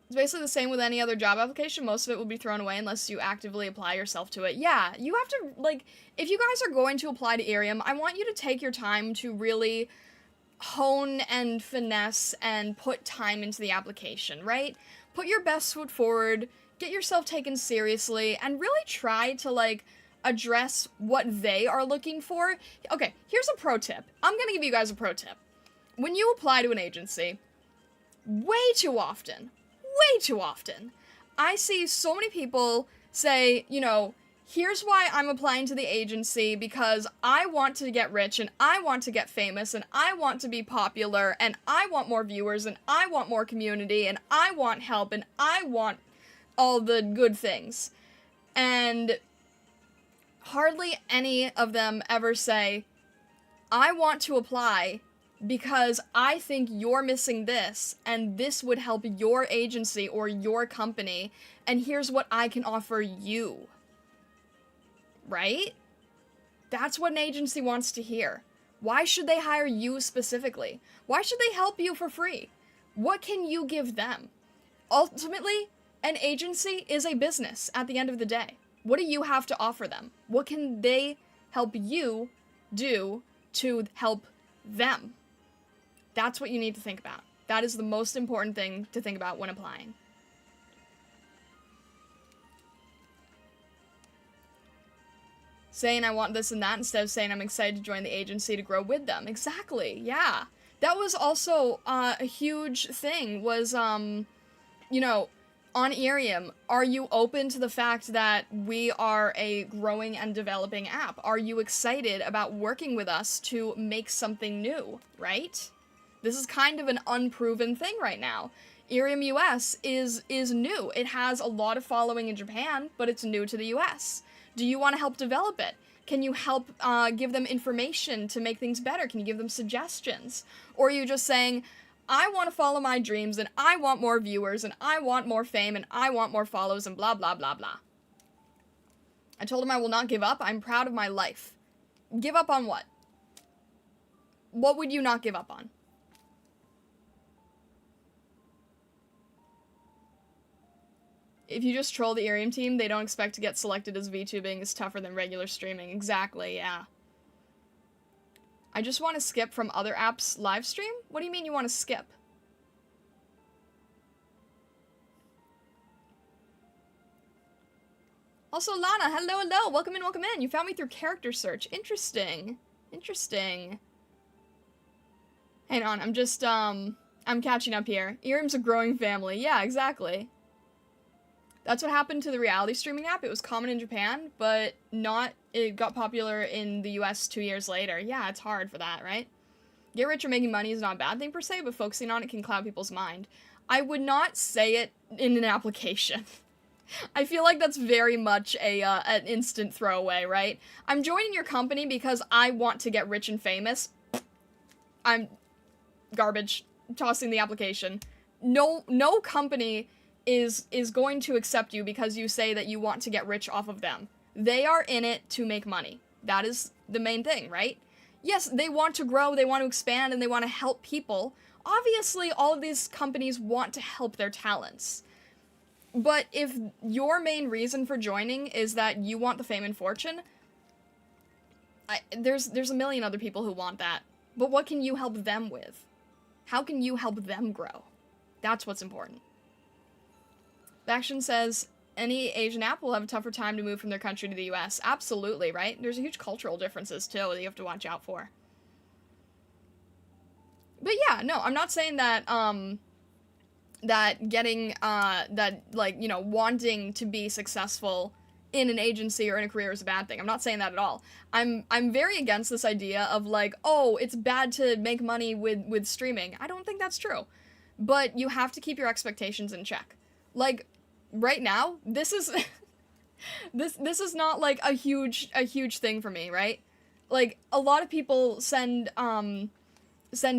S1: It's basically the same with any other job application. Most of it will be thrown away unless you actively apply yourself to it. Yeah, you have to, like, if you guys are going to apply to IRIAM, I want you to take your time to really hone and finesse and put time into the application, right? Put your best foot forward, get yourself taken seriously, and really try to, like, address what they are looking for. Okay, here's a pro tip. I'm gonna give you guys a pro tip. When you apply to an agency, way too often, I see so many people say, you know, here's why I'm applying to the agency, because I want to get rich, and I want to get famous, and I want to be popular, and I want more viewers, and I want more community, and I want help, and I want all the good things. And hardly any of them ever say, I want to apply because I think you're missing this, and this would help your agency or your company, and here's what I can offer you. Right? That's what an agency wants to hear. Why should they hire you specifically? Why should they help you for free? What can you give them? Ultimately, an agency is a business at the end of the day. What do you have to offer them? What can they help you do to help them? That's what you need to think about. That is the most important thing to think about when applying. Saying I want this and that instead of saying I'm excited to join the agency to grow with them. Exactly, yeah. That was also a huge thing was, you know, on IRIAM, are you open to the fact that we are a growing and developing app? Are you excited about working with us to make something new, right? This is kind of an unproven thing right now. IRIAM US is new. It has a lot of following in Japan, but it's new to the US. Do you want to help develop it? Can you help give them information to make things better? Can you give them suggestions? Or are you just saying, I want to follow my dreams, and I want more viewers, and I want more fame, and I want more follows, and blah, blah, blah, blah. I told him I will not give up. I'm proud of my life. Give up on what? What would you not give up on? If you just troll the IRIAM team, they don't expect to get selected as VTubing is tougher than regular streaming. Exactly, yeah. I just want to skip from other apps live stream? What do you mean you want to skip? Also, Lana, hello, hello. Welcome in, welcome in. You found me through character search. Interesting. Interesting. Hang on, I'm just, I'm catching up here. IRIAM's a growing family. Yeah, exactly. That's what happened to the reality streaming app. It was common in Japan, but it got popular in the US 2 years later. Yeah, it's hard for that, right? Get rich or making money is not a bad thing per se, but focusing on it can cloud people's mind. I would not say it in an application. I feel like that's very much an instant throwaway, right? I'm joining your company because I want to get rich and famous. I'm garbage. Tossing the application. No company is going to accept you because you say that you want to get rich off of them. They are in it to make money. That is the main thing, right? Yes, they want to grow, they want to expand, and they want to help people. Obviously, all of these companies want to help their talents. But if your main reason for joining is that you want the fame and fortune, there's a million other people who want that. But what can you help them with? How can you help them grow? That's what's important. The action says, any Asian app will have a tougher time to move from their country to the US. Absolutely, right? There's huge cultural differences, too, that you have to watch out for. But yeah, no, I'm not saying that, that getting, wanting to be successful in an agency or in a career is a bad thing. I'm not saying that at all. I'm very against this idea of, like, oh, it's bad to make money with streaming. I don't think that's true. But you have to keep your expectations in check. Like, right now, this is this is not like a huge thing for me, right? Like, a lot of people send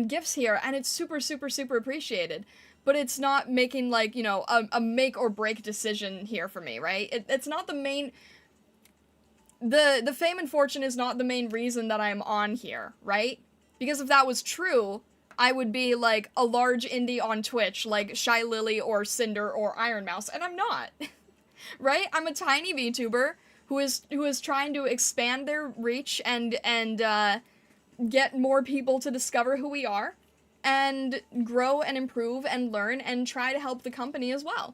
S1: gifts here, and it's super appreciated. But it's not making, like, you know, a make or break decision here for me, right? It's not the main. The fame and fortune is not the main reason that I'm on here, right? Because if that was true, I would be, like, a large indie on Twitch, like Shy Lily or Cinder or Iron Mouse, and I'm not. Right? I'm a tiny VTuber who is trying to expand their reach and get more people to discover who we are, and grow and improve and learn and try to help the company as well.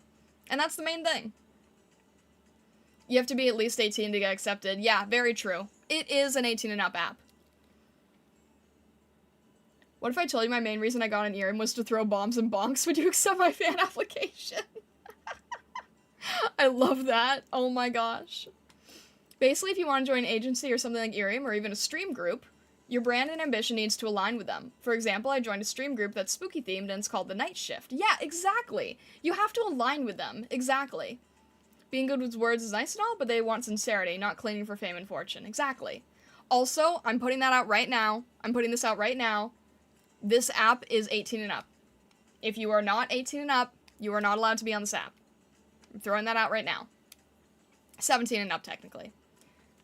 S1: And that's the main thing. You have to be at least 18 to get accepted. Yeah, very true. It is an 18 and up app. What if I told you my main reason I got an IRIAM was to throw bombs and bonks? Would you accept my fan application? I love that. Oh my gosh. Basically, if you want to join an agency or something like IRIAM or even a stream group, your brand and ambition needs to align with them. For example, I joined a stream group that's spooky themed and it's called The Night Shift. Yeah, exactly. You have to align with them. Exactly. Being good with words is nice and all, but they want sincerity, not clinging for fame and fortune. Exactly. Also, I'm putting that out right now. I'm putting this out right now. This app is 18 and up. If you are not 18 and up, you are not allowed to be on this app. I'm throwing that out right now. 17 and up, technically.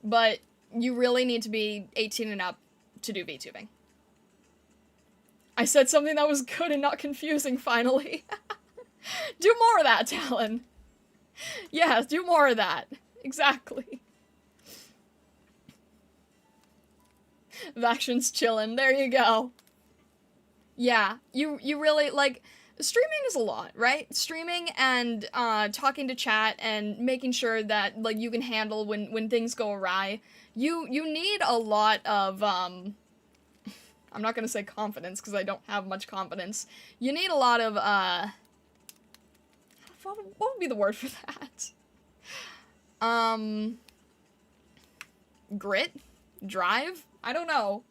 S1: But you really need to be 18 and up to do VTubing. I said something that was good and not confusing, finally. Do more of that, Talon. Yeah, do more of that. Exactly. Vaction's chillin'. There you go. Yeah, you really, like, streaming is a lot, right? Streaming and, talking to chat and making sure that, like, you can handle when things go awry. You need a lot of, I'm not gonna say confidence, because I don't have much confidence. You need a lot of, what would be the word for that? Grit? Drive? I don't know.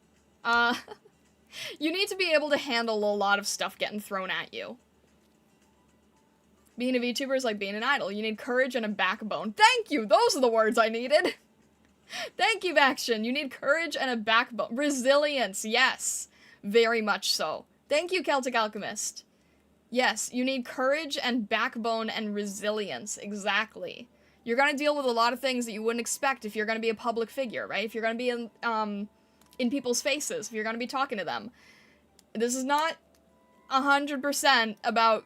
S1: You need to be able to handle a lot of stuff getting thrown at you. Being a VTuber is like being an idol. You need courage and a backbone. Thank you! Those are the words I needed! Thank you, Vaction! You need courage and a backbone. Resilience, yes. Very much so. Thank you, Celtic Alchemist. Yes, you need courage and backbone and resilience. Exactly. You're gonna deal with a lot of things that you wouldn't expect if you're gonna be a public figure, right? If you're gonna be in people's faces, if you're gonna be talking to them. This is not 100% about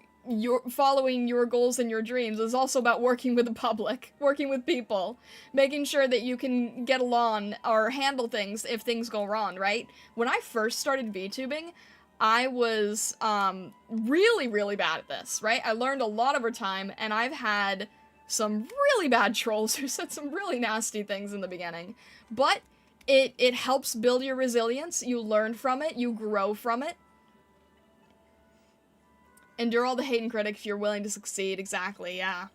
S1: following your goals and your dreams. It's also about working with the public, working with people, making sure that you can get along or handle things if things go wrong, right? When I first started VTubing, I was really, really bad at this, right? I learned a lot over time, and I've had some really bad trolls who said some really nasty things in the beginning, but it helps build your resilience. You learn from it, you grow from it. Endure all the hate and critic if you're willing to succeed. Exactly, yeah.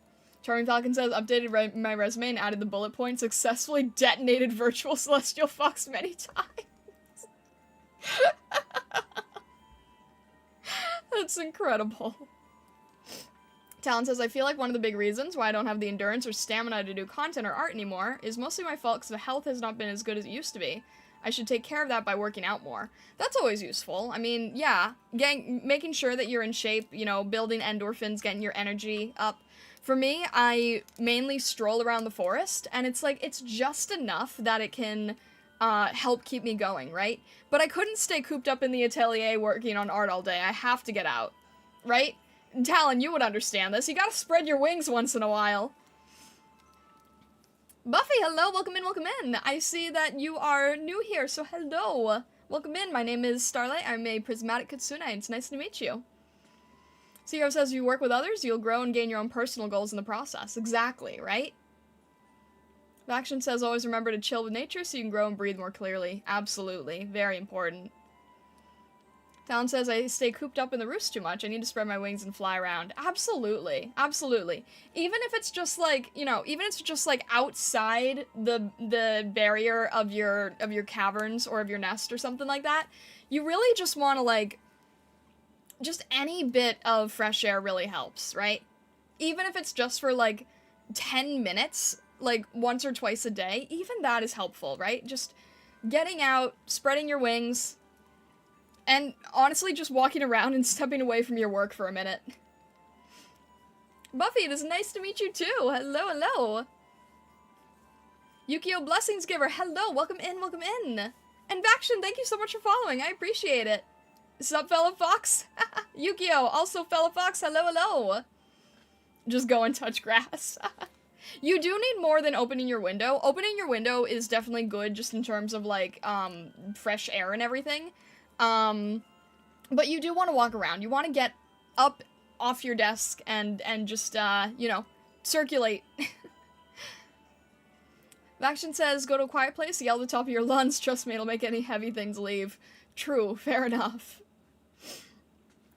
S1: Charming Falcon says, updated my resume and added the bullet point, successfully detonated virtual celestial fox many times. That's incredible. Talon says, I feel like one of the big reasons why I don't have the endurance or stamina to do content or art anymore is mostly my fault because the health has not been as good as it used to be. I should take care of that by working out more. That's always useful. I mean, yeah, making sure that you're in shape, you know, building endorphins, getting your energy up. For me, I mainly stroll around the forest, and it's like, it's just enough that it can help keep me going, right? But I couldn't stay cooped up in the atelier working on art all day. I have to get out, right? Talon, you would understand this. You gotta spread your wings once in a while. Buffy, hello, welcome in, welcome in. I see that you are new here, so hello. Welcome in, my name is Starlight. I'm a prismatic kitsune, and it's nice to meet you. Seahero says, you work with others, you'll grow and gain your own personal goals in the process. Exactly, right? Vaction says, always remember to chill with nature so you can grow and breathe more clearly. Absolutely, very important. Talon says, I stay cooped up in the roost too much. I need to spread my wings and fly around. Absolutely. Absolutely. Even if it's just like, you know, even if it's just like outside the barrier of your caverns or of your nest or something like that, you really just want to like, just any bit of fresh air really helps, right? Even if it's just for like 10 minutes, like once or twice a day, even that is helpful, right? Just getting out, spreading your wings, and honestly, just walking around and stepping away from your work for a minute. Buffy, it is nice to meet you too. Hello, hello. Yukio Blessings Giver, hello, welcome in, welcome in. And Vaction, thank you so much for following, I appreciate it. Sup, fellow fox? Yukio, also fellow fox, hello, hello. Just go and touch grass. You do need more than opening your window. Opening your window is definitely good just in terms of like, fresh air and everything. But you do want to walk around. You want to get up off your desk and just, you know, circulate. Vaction says, go to a quiet place, yell at the top of your lungs. Trust me, it'll make any heavy things leave. True, fair enough.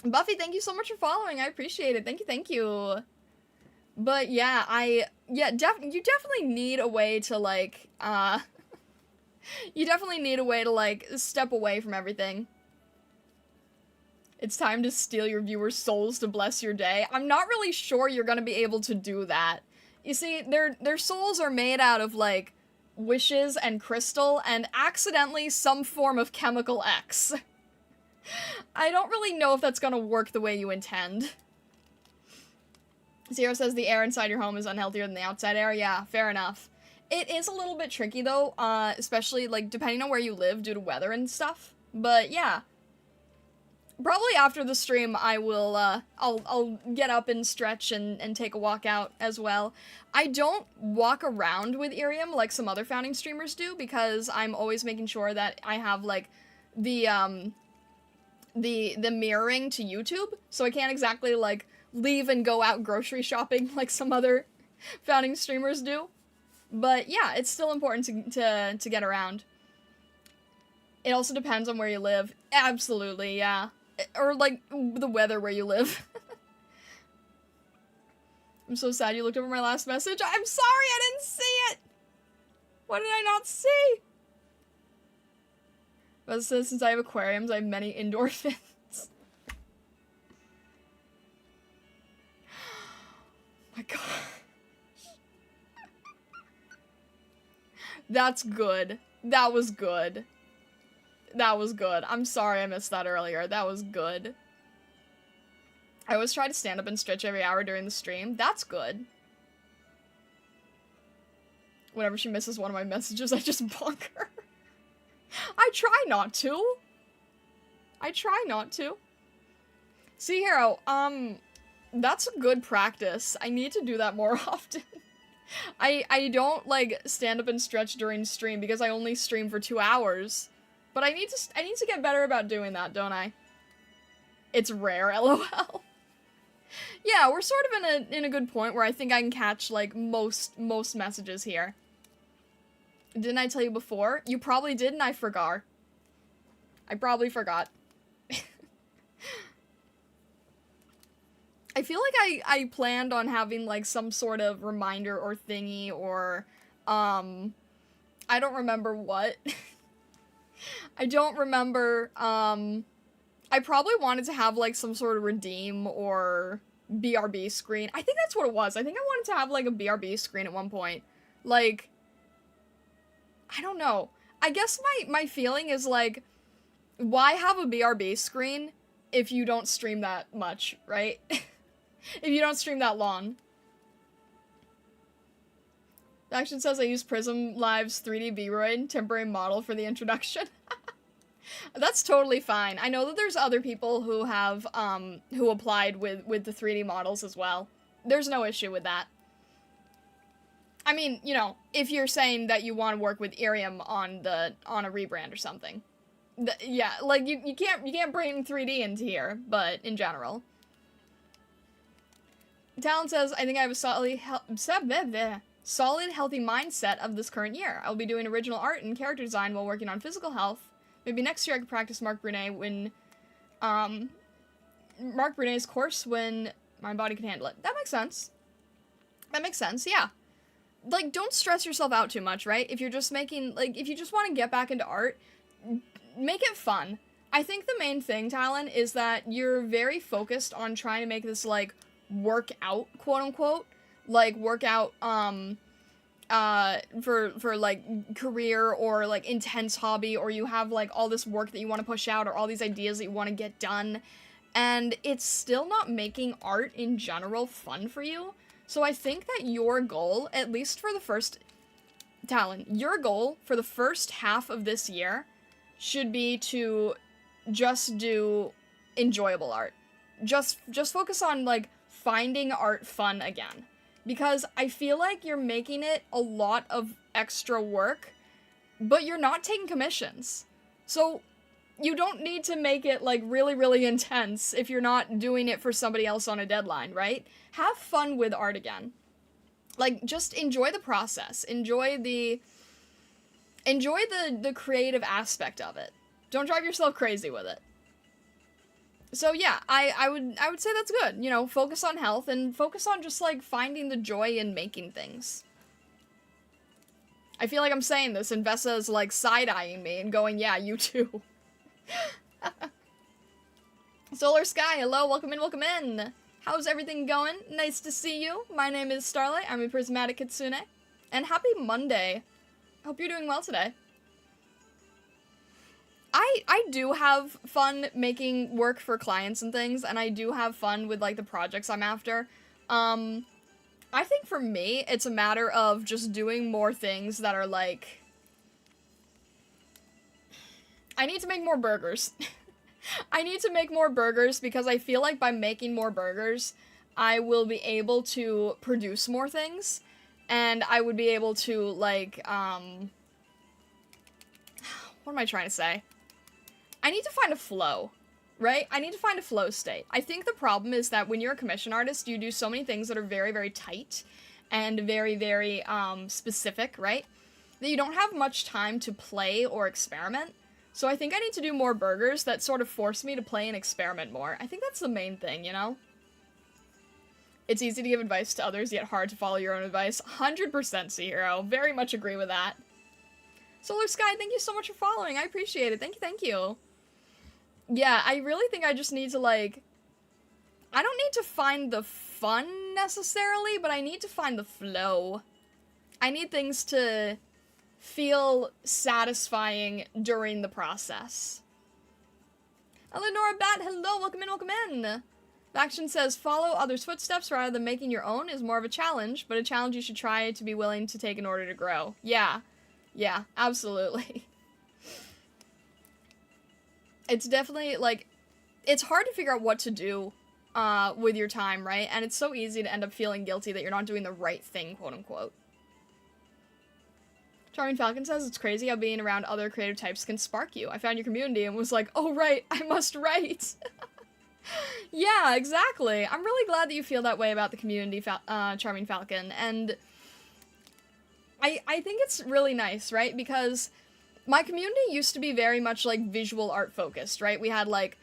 S1: Buffy, thank you so much for following. I appreciate it. Thank you, thank you. But yeah, you definitely need a way to, like, you definitely need a way to, like, step away from everything. It's time to steal your viewers' souls to bless your day. I'm not really sure you're gonna be able to do that. You see, their souls are made out of, like, wishes and crystal, and accidentally some form of chemical X. I don't really know if that's gonna work the way you intend. Zero says the air inside your home is unhealthier than the outside air. Yeah, fair enough. It is a little bit tricky though, especially like depending on where you live due to weather and stuff. But yeah. Probably after the stream I will I'll get up and stretch and take a walk out as well. I don't walk around with IRIAM like some other founding streamers do because I'm always making sure that I have like the mirroring to YouTube, so I can't exactly like leave and go out grocery shopping like some other founding streamers do. But yeah, it's still important to get around. It also depends on where you live. Absolutely, yeah. Or like the weather where you live. I'm so sad you looked over my last message. I'm sorry I didn't see it! What did I not see? But since I have aquariums, I have many indoor fins. My god. That's good. That was good. That was good. I'm sorry I missed that earlier. That was good. I always try to stand up and stretch every hour during the stream. That's good. Whenever she misses one of my messages, I just bonk her. I try not to. I try not to. See, Hero, that's a good practice. I need to do that more often. I don't, like, stand up and stretch during stream because I only stream for 2 hours. But I need to get better about doing that, don't I? It's rare, LOL. Yeah, we're sort of in a good point where I think I can catch, like, most messages here. Didn't I tell you before? You probably did and I forgot. I probably forgot. I feel like I planned on having, like, some sort of reminder or thingy or, I don't remember what. I don't remember, I probably wanted to have, like, some sort of redeem or BRB screen. I think that's what it was. I think I wanted to have, like, a BRB screen at one point. Like, I don't know. I guess my feeling is, like, why have a BRB screen if you don't stream that much, right? If you don't stream that long. The action says I use Prism Live's 3D V-Roid temporary model for the introduction. That's totally fine. I know that there's other people who have, who applied with the 3D models as well. There's no issue with that. I mean, you know, if you're saying that you want to work with IRIAM on a rebrand or something. Yeah, like, you can't bring 3D into here, but in general. Talon says, I think I have a solid, healthy mindset of this current year. I'll be doing original art and character design while working on physical health. Maybe next year I could practice Mark Brunet when, Mark Brunet's course when my body can handle it. That makes sense. That makes sense, yeah. Like, don't stress yourself out too much, right? If you're just making, like, if you just want to get back into art, make it fun. I think the main thing, Talon, is that you're very focused on trying to make this, like, work out, quote-unquote. Like, work out, for, like, career or, like, intense hobby, or you have, like, all this work that you want to push out, or all these ideas that you want to get done, and it's still not making art in general fun for you. So I think that your goal, at least for the first, Talon, your goal for the first half of this year should be to just do enjoyable art. Just focus on, like, finding art fun again. Because I feel like you're making it a lot of extra work, but you're not taking commissions. So you don't need to make it, like, really, really intense if you're not doing it for somebody else on a deadline, right? Have fun with art again. Like, just enjoy the process. Enjoy the creative aspect of it. Don't drive yourself crazy with it. So yeah, I would say that's good. You know, focus on health and focus on just, like, finding the joy in making things. I feel like I'm saying this and Vessa's, like, side-eyeing me and going, yeah, you too. Solar Sky, hello, welcome in, welcome in. How's everything going? Nice to see you. My name is Starlight, I'm a Prismatic Kitsune. And happy Monday. Hope you're doing well today. I do have fun making work for clients and things, and I do have fun with, like, the projects I'm after. I think for me, it's a matter of just doing more things that are, like... I need to make more burgers. I need to make more burgers because I feel like by making more burgers, I will be able to produce more things, and I would be able to, like, what am I trying to say? I need to find a flow, right? I need to find a flow state. I think the problem is that when you're a commission artist, you do so many things that are very, very tight and very, very, specific, right? That you don't have much time to play or experiment. So I think I need to do more burgers that sort of force me to play and experiment more. I think that's the main thing, you know? It's easy to give advice to others, yet hard to follow your own advice. 100% Zero. Very much agree with that. Solar Sky, thank you so much for following. I appreciate it. Thank you, thank you. Yeah, I really think I just need to, like... I don't need to find the fun, necessarily, but I need to find the flow. I need things to feel satisfying during the process. Eleanor Bat, hello, welcome in, welcome in. Faction says, follow others' footsteps rather than making your own is more of a challenge, but a challenge you should try to be willing to take in order to grow. Yeah. Yeah, absolutely. It's definitely, like, it's hard to figure out what to do, with your time, right? And it's so easy to end up feeling guilty that you're not doing the right thing, quote-unquote. Charming Falcon says, it's crazy how being around other creative types can spark you. I found your community and was like, oh right, I must write. Yeah, exactly. I'm really glad that you feel that way about the community, Charming Falcon, and I think it's really nice, right? Because my community used to be very much, like, visual art focused, right? We had, like,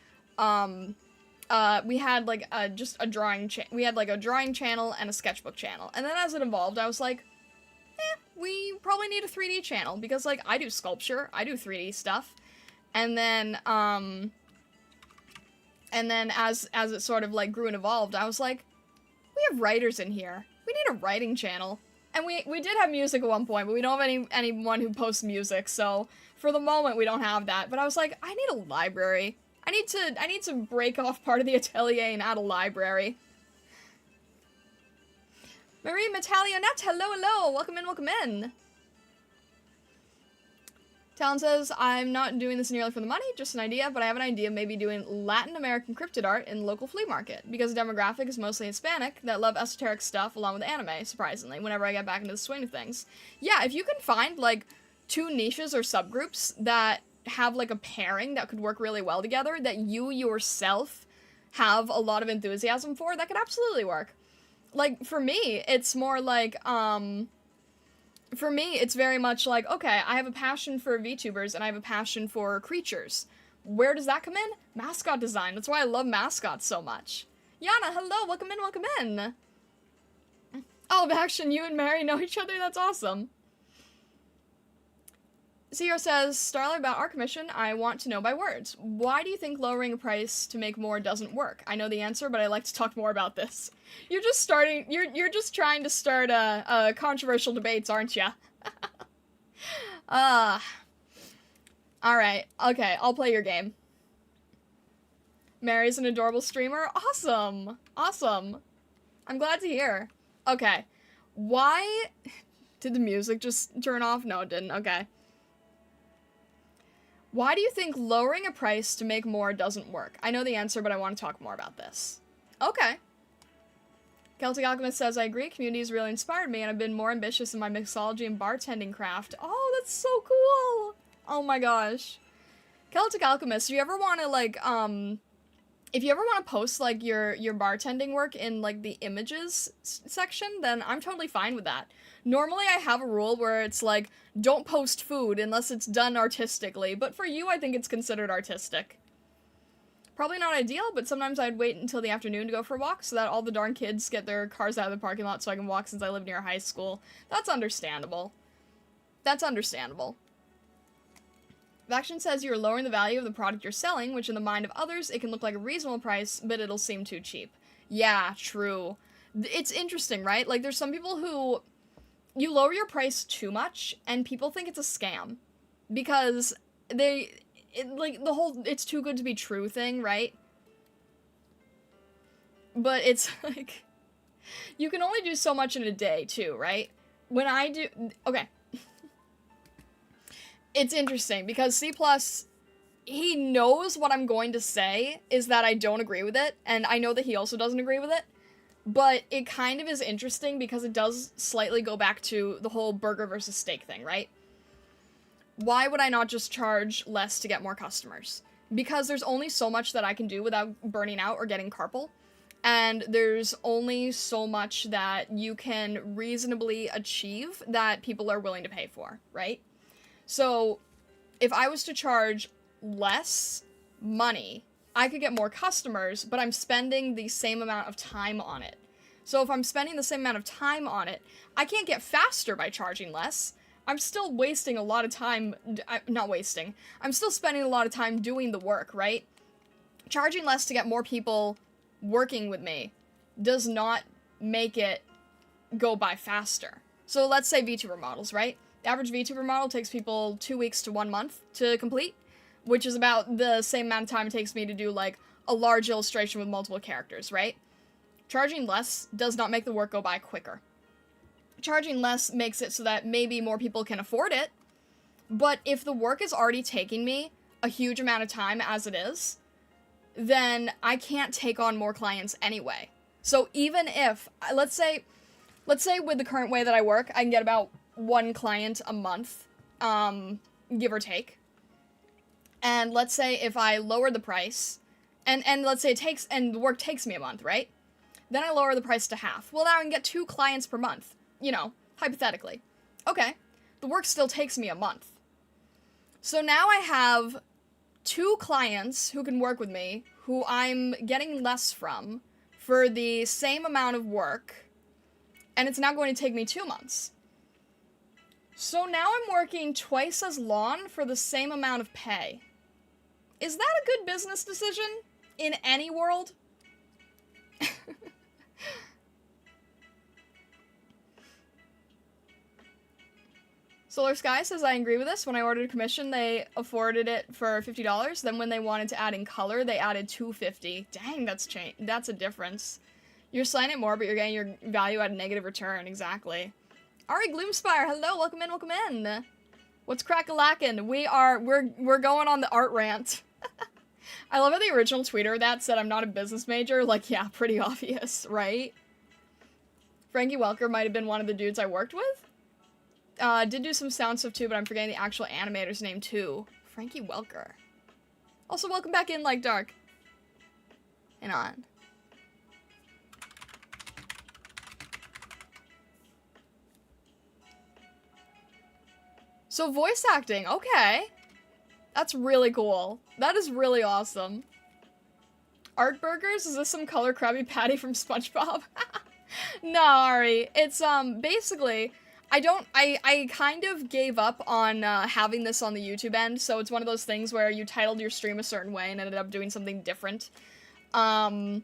S1: just a drawing we had, like, a drawing channel and a sketchbook channel. And then as it evolved, I was like, we probably need a 3D channel, because, like, I do sculpture, I do 3D stuff, and then as it sort of, like, grew and evolved, I was like, we have writers in here, we need a writing channel, and we did have music at one point, but we don't have anyone who posts music, so for the moment we don't have that, but I was like, I need a library, I need to break off part of the atelier and add a library. Marie Metalionette, hello, hello! Welcome in, welcome in! Talon says, I'm not doing this nearly for the money, just an idea, but I have an idea of maybe doing Latin American cryptid art in the local flea market, because the demographic is mostly Hispanic that love esoteric stuff along with anime, surprisingly, whenever I get back into the swing of things. Yeah, if you can find, like, 2 niches or subgroups that have, like, a pairing that could work really well together, that you yourself have a lot of enthusiasm for, that could absolutely work. Like, for me, it's more like, for me, it's very much like, okay, I have a passion for VTubers, and I have a passion for creatures. Where does that come in? Mascot design. That's why I love mascots so much. Yana, hello, welcome in, welcome in. Oh, Action, you and Mary know each other? That's awesome. Zero says, Starlight, about our commission, I want to know by words. Why do you think lowering a price to make more doesn't work? I know the answer, but I'd like to talk more about this. You're just trying to start controversial debates, aren't ya? Alright, okay, I'll play your game. Mary's an adorable streamer? Awesome! Awesome. I'm glad to hear. Okay, why... Did the music just turn off? No, it didn't, okay. Why do you think lowering a price to make more doesn't work? I know the answer, but I want to talk more about this. Okay. Celtic Alchemist says, I agree, community has really inspired me, and I've been more ambitious in my mixology and bartending craft. Oh, that's so cool! Oh my gosh. Celtic Alchemist, if you ever want to, like, if you ever want to post, like, your bartending work in, like, the images section, then I'm totally fine with that. Normally I have a rule where it's like, don't post food unless it's done artistically, but for you I think it's considered artistic. Probably not ideal, but sometimes I'd wait until the afternoon to go for a walk so that all the darn kids get their cars out of the parking lot so I can walk since I live near a high school. That's understandable. That's understandable. Vaction says you're lowering the value of the product you're selling, which in the mind of others, it can look like a reasonable price, but it'll seem too cheap. Yeah, true. It's interesting, right? Like, there's some people who... You lower your price too much, and people think it's a scam. Because like, the whole it's too good to be true thing, right? But it's, like, you can only do so much in a day, too, right? When I do... Okay. It's interesting, because C+, he knows what I'm going to say is that I don't agree with it, and I know that he also doesn't agree with it, but it kind of is interesting because it does slightly go back to the whole burger versus steak thing, right? Why would I not just charge less to get more customers? Because there's only so much that I can do without burning out or getting carpal. And there's only so much that you can reasonably achieve that people are willing to pay for, right? So, if I was to charge less money, I could get more customers, but I'm spending the same amount of time on it. So if I'm spending the same amount of time on it, I can't get faster by charging less. I'm still wasting a lot of time, not wasting, I'm still spending a lot of time doing the work, right? Charging less to get more people working with me does not make it go by faster. So let's say VTuber models, right? The average VTuber model takes people 2 weeks to 1 month to complete, which is about the same amount of time it takes me to do, like, a large illustration with multiple characters, right? Charging less does not make the work go by quicker. Charging less makes it so that maybe more people can afford it, but if the work is already taking me a huge amount of time as it is, then I can't take on more clients anyway. So even if, let's say with the current way that I work, I can get about 1 client a month, give or take. And let's say if I lower the price, and let's say the work takes me a month, right? Then I lower the price to half. Well, now I can get 2 clients per month. You know, hypothetically. Okay, the work still takes me a month. So now I have 2 clients who can work with me, who I'm getting less from, for the same amount of work, and it's now going to take me 2 months. So now I'm working twice as long for the same amount of pay. Is that a good business decision in any world? Solar Sky says, I agree with this. When I ordered a commission, they afforded it for $50. Then when they wanted to add in color, they added $250. Dang, that's a difference. You're selling it more, but you're getting your value at a negative return. Exactly. Ari Gloomspire, hello, welcome in, welcome in. What's crack-a-lackin'? We're going on the art rant. I love how the original tweeter that said I'm not a business major. Like, yeah, pretty obvious, right? Frankie Welker might have been one of the dudes I worked with. Did do some sound stuff too, but I'm forgetting the actual animator's name too. Frankie Welker. Also, welcome back in, Like Dark. Hang on. So voice acting, okay. That's really cool. That is really awesome. Art Burgers? Is this some color Krabby Patty from SpongeBob? No, Ari. It's, basically... I kind of gave up on having this on the YouTube end, so it's one of those things where you titled your stream a certain way and ended up doing something different. But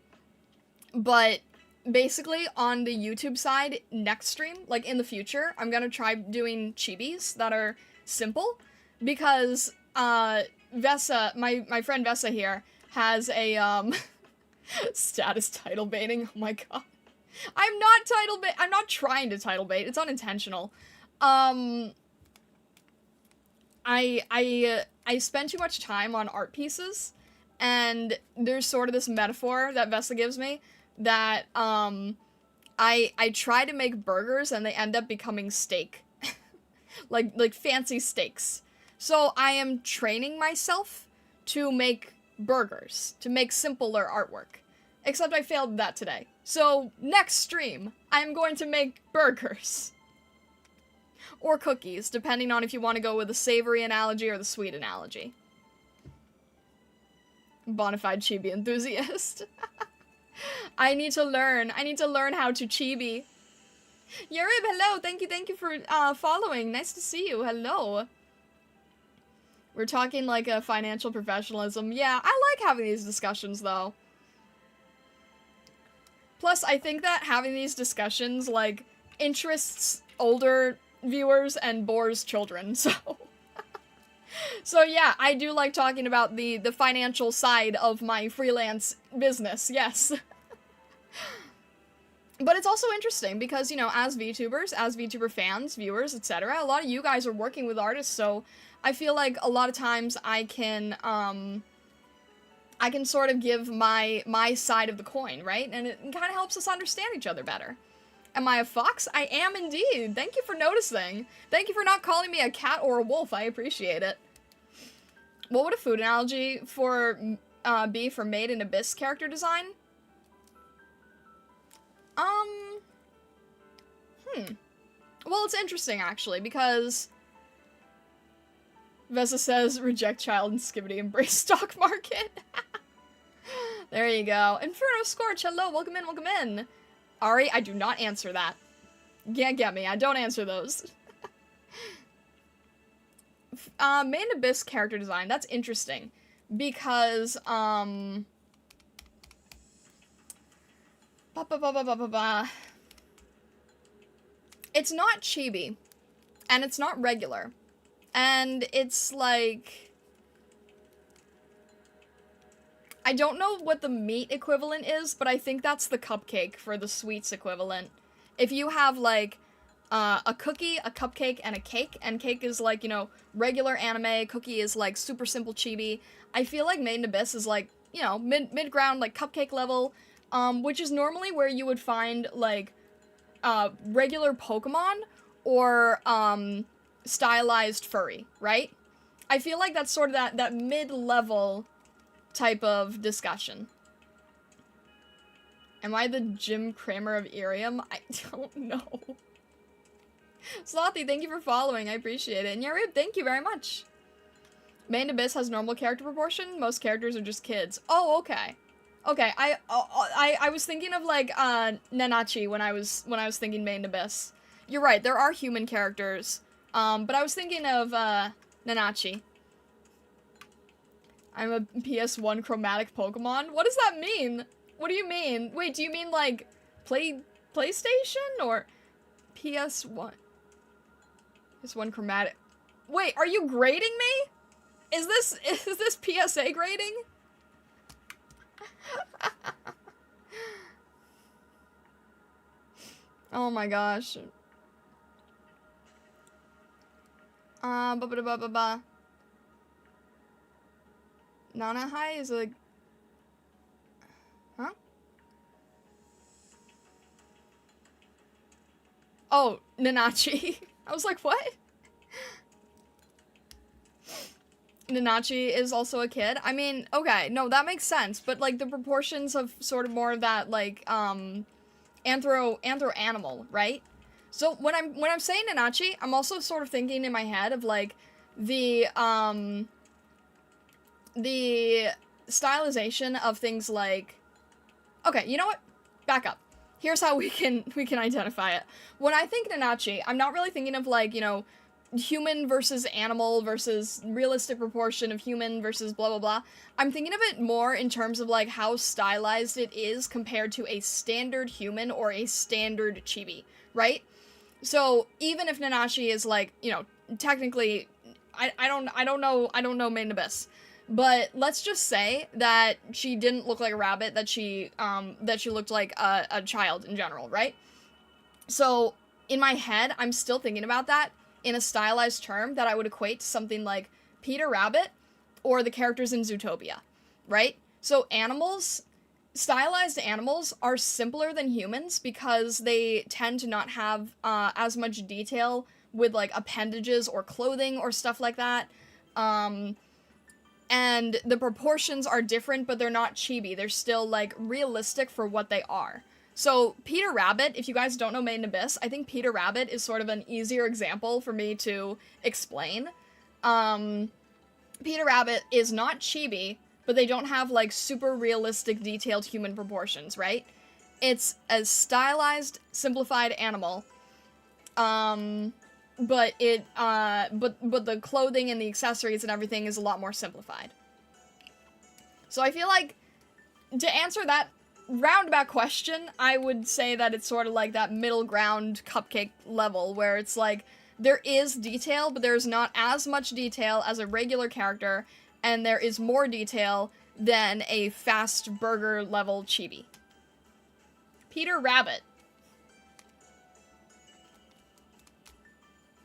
S1: basically, on the YouTube side, next stream, like in the future, I'm gonna try doing chibis that are simple, because, Vesa, my friend Vesa here, has a, status title baiting, oh my god. I'm not I'm not trying to title bait, it's unintentional. I spend too much time on art pieces, and there's sort of this metaphor that Vesa gives me, that, I try to make burgers and they end up becoming steak. like fancy steaks. So I am training myself to make burgers, to make simpler artwork. Except I failed that today. So, next stream, I'm going to make burgers. Or cookies, depending on if you want to go with the savory analogy or the sweet analogy. Bonafide chibi enthusiast. I need to learn how to chibi. Yurib, hello, thank you for following. Nice to see you, hello. We're talking like a financial professionalism. Yeah, I like having these discussions, though. Plus, I think that having these discussions, like, interests older viewers and bores children, so... So yeah, I do like talking about the financial side of my freelance business, yes. But it's also interesting because, you know, as VTubers, as VTuber fans, viewers, etc., a lot of you guys are working with artists, so I feel like a lot of times I can sort of give my side of the coin, right? And it kind of helps us understand each other better. Am I a fox? I am indeed. Thank you for noticing. Thank you for not calling me a cat or a wolf. I appreciate it. What would a food analogy for be for Made in Abyss character design? Well, it's interesting, actually, because Vesa says, reject child and Skibbity, embrace stock market. There you go. Inferno Scorch, hello, welcome in, welcome in. Ari, I do not answer that. Can't get me, I don't answer those. Main Abyss character design, that's interesting. Because, it's not chibi, and it's not regular, and it's like, I don't know what the meat equivalent is, but I think that's the cupcake for the sweets equivalent. If you have, like, a cookie, a cupcake, and cake is, like, you know, regular anime, cookie is, like, super simple chibi, I feel like Made in Abyss is, like, you know, mid-ground, like, cupcake level, which is normally where you would find, like, regular Pokemon or, stylized furry, right? I feel like that's sort of that mid-level type of discussion. Am I the Jim Cramer of IRIAM? I don't know. Slothy, thank you for following. I appreciate it. And yeah, Rib, thank you very much. Main Abyss has normal character proportion. Most characters are just kids. Oh, okay. Okay, I was thinking of, like, Nanachi when I was thinking Main Abyss. You're right, there are human characters. But I was thinking of, Nanachi. I'm a PS1 chromatic Pokemon? What does that mean? What do you mean? Wait, do you mean, like, PlayStation? Or PS1? PS1 chromatic. Wait, are you grading me? Is this PSA grading? Oh my gosh. Nanahai is a... Huh? Oh, Nanachi. I was like, what? Nanachi is also a kid. I mean, okay, no, that makes sense, but, like, the proportions of sort of more of that, like, anthro animal, right? So when I'm saying Nanachi, I'm also sort of thinking in my head of, like, the stylization of things like... Okay, you know what? Back up. Here's how we can identify it. When I think Nanachi, I'm not really thinking of, like, you know, human versus animal versus realistic proportion of human versus blah blah blah. I'm thinking of it more in terms of, like, how stylized it is compared to a standard human or a standard chibi, right? So even if Nanashi is, like, you know, technically, I don't know Main Abyss, but let's just say that she didn't look like a rabbit, that she looked like a child in general, right? So in my head, I'm still thinking about that in a stylized term that I would equate to something like Peter Rabbit or the characters in Zootopia, right? So animals, stylized animals are simpler than humans because they tend to not have as much detail with, like, appendages or clothing or stuff like that. And the proportions are different, but they're not chibi. They're still, like, realistic for what they are. So, Peter Rabbit, if you guys don't know Made in Abyss, I think Peter Rabbit is sort of an easier example for me to explain. Peter Rabbit is not chibi, but they don't have, like, super realistic, detailed human proportions, right? It's a stylized, simplified animal, but the clothing and the accessories and everything is a lot more simplified. So I feel like, to answer that roundabout question, I would say that it's sort of like that middle ground cupcake level, where it's like, There is detail, but there's not as much detail as a regular character, and there is more detail than a fast burger level chibi. Peter Rabbit.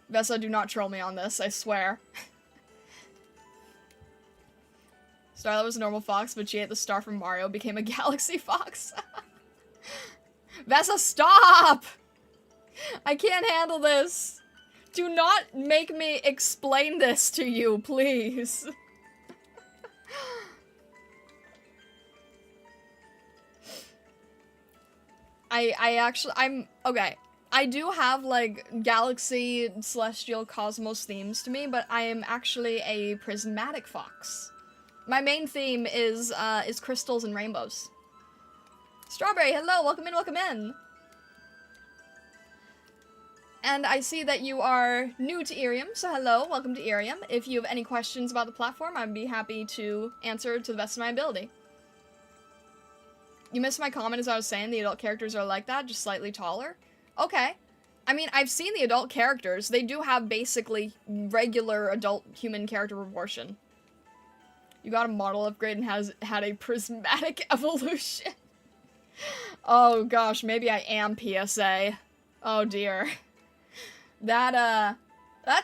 S1: Vessa, do not troll me on this, I swear. Starlight was a normal fox, but she ate the star from Mario, became a galaxy fox. Vessa, stop! I can't handle this. Do not make me explain this to you, please. Okay. I do have, like, galaxy, celestial, cosmos themes to me, but I am actually a prismatic fox. My main theme is crystals and rainbows. Strawberry, hello, welcome in, welcome in. And I see that you are new to IRIAM, so hello, welcome to IRIAM. If you have any questions about the platform, I'd be happy to answer to the best of my ability. You missed my comment as I was saying the adult characters are like that, just slightly taller. Okay. I mean, I've seen the adult characters. They do have basically regular adult human character proportion. You got a model upgrade and had a prismatic evolution. Oh gosh, maybe I am PSA. Oh dear. That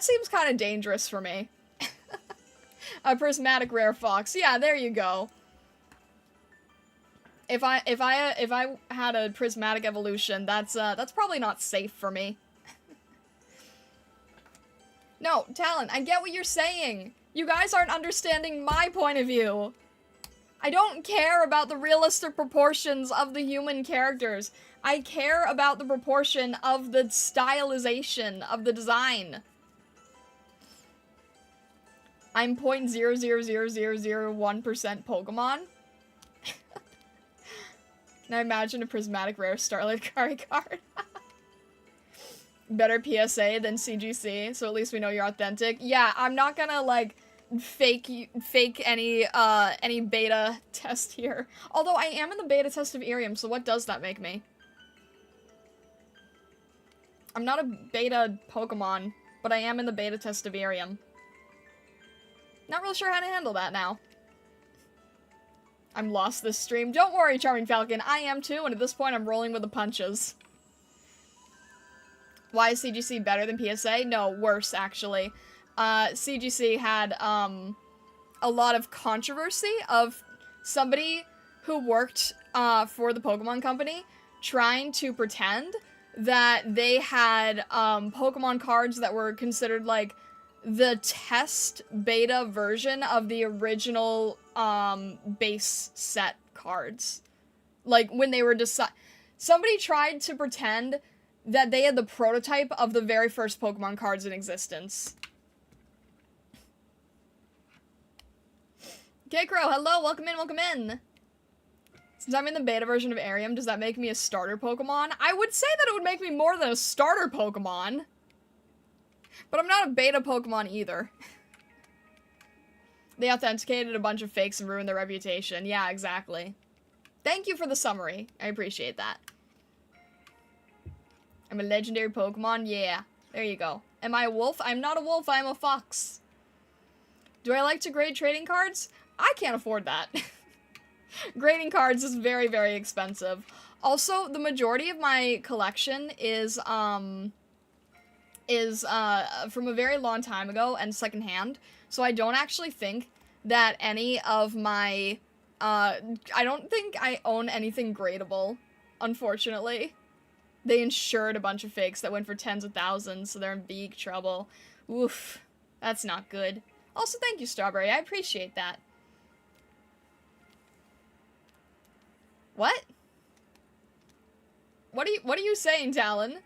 S1: seems kind of dangerous for me. A prismatic rare fox. Yeah, there you go. If I had a prismatic evolution, that's probably not safe for me. No, Talon, I get what you're saying. You guys aren't understanding my point of view. I don't care about the realistic proportions of the human characters. I care about the proportion of the stylization of the design. I'm 0.00001% Pokemon. Can I imagine a prismatic rare Starlight Kari card? Better PSA than CGC, so at least we know you're authentic. Yeah, I'm not gonna, like, fake any beta test here. Although I am in the beta test of IRIAM, so what does that make me? I'm not a beta Pokemon, but I am in the beta test of IRIAM. Not real sure how to handle that now. I'm lost this stream. Don't worry, Charming Falcon. I am too, and at this point I'm rolling with the punches. Why is CGC better than PSA? No, worse, actually. CGC had, a lot of controversy of somebody who worked, for the Pokemon Company trying to pretend that they had, Pokemon cards that were considered, like, the test beta version of the original, base set cards. Like, when they were somebody tried to pretend that they had the prototype of the very first Pokemon cards in existence. K-Crow, hello, welcome in, welcome in. Since I'm in the beta version of IRIAM, does that make me a starter Pokemon? I would say that it would make me more than a starter Pokemon. But I'm not a beta Pokemon either. They authenticated a bunch of fakes and ruined their reputation. Yeah, exactly. Thank you for the summary. I appreciate that. I'm a legendary Pokemon? Yeah. There you go. Am I a wolf? I'm not a wolf, I'm a fox. Do I like to grade trading cards? I can't afford that. Grading cards is very, very expensive. Also, the majority of my collection is from a very long time ago and secondhand, so I don't actually think that any of my, I don't think I own anything gradable, unfortunately. They insured a bunch of fakes that went for tens of thousands, so they're in big trouble. Oof, that's not good. Also, thank you, Strawberry, I appreciate that. What? What are you saying, Talon?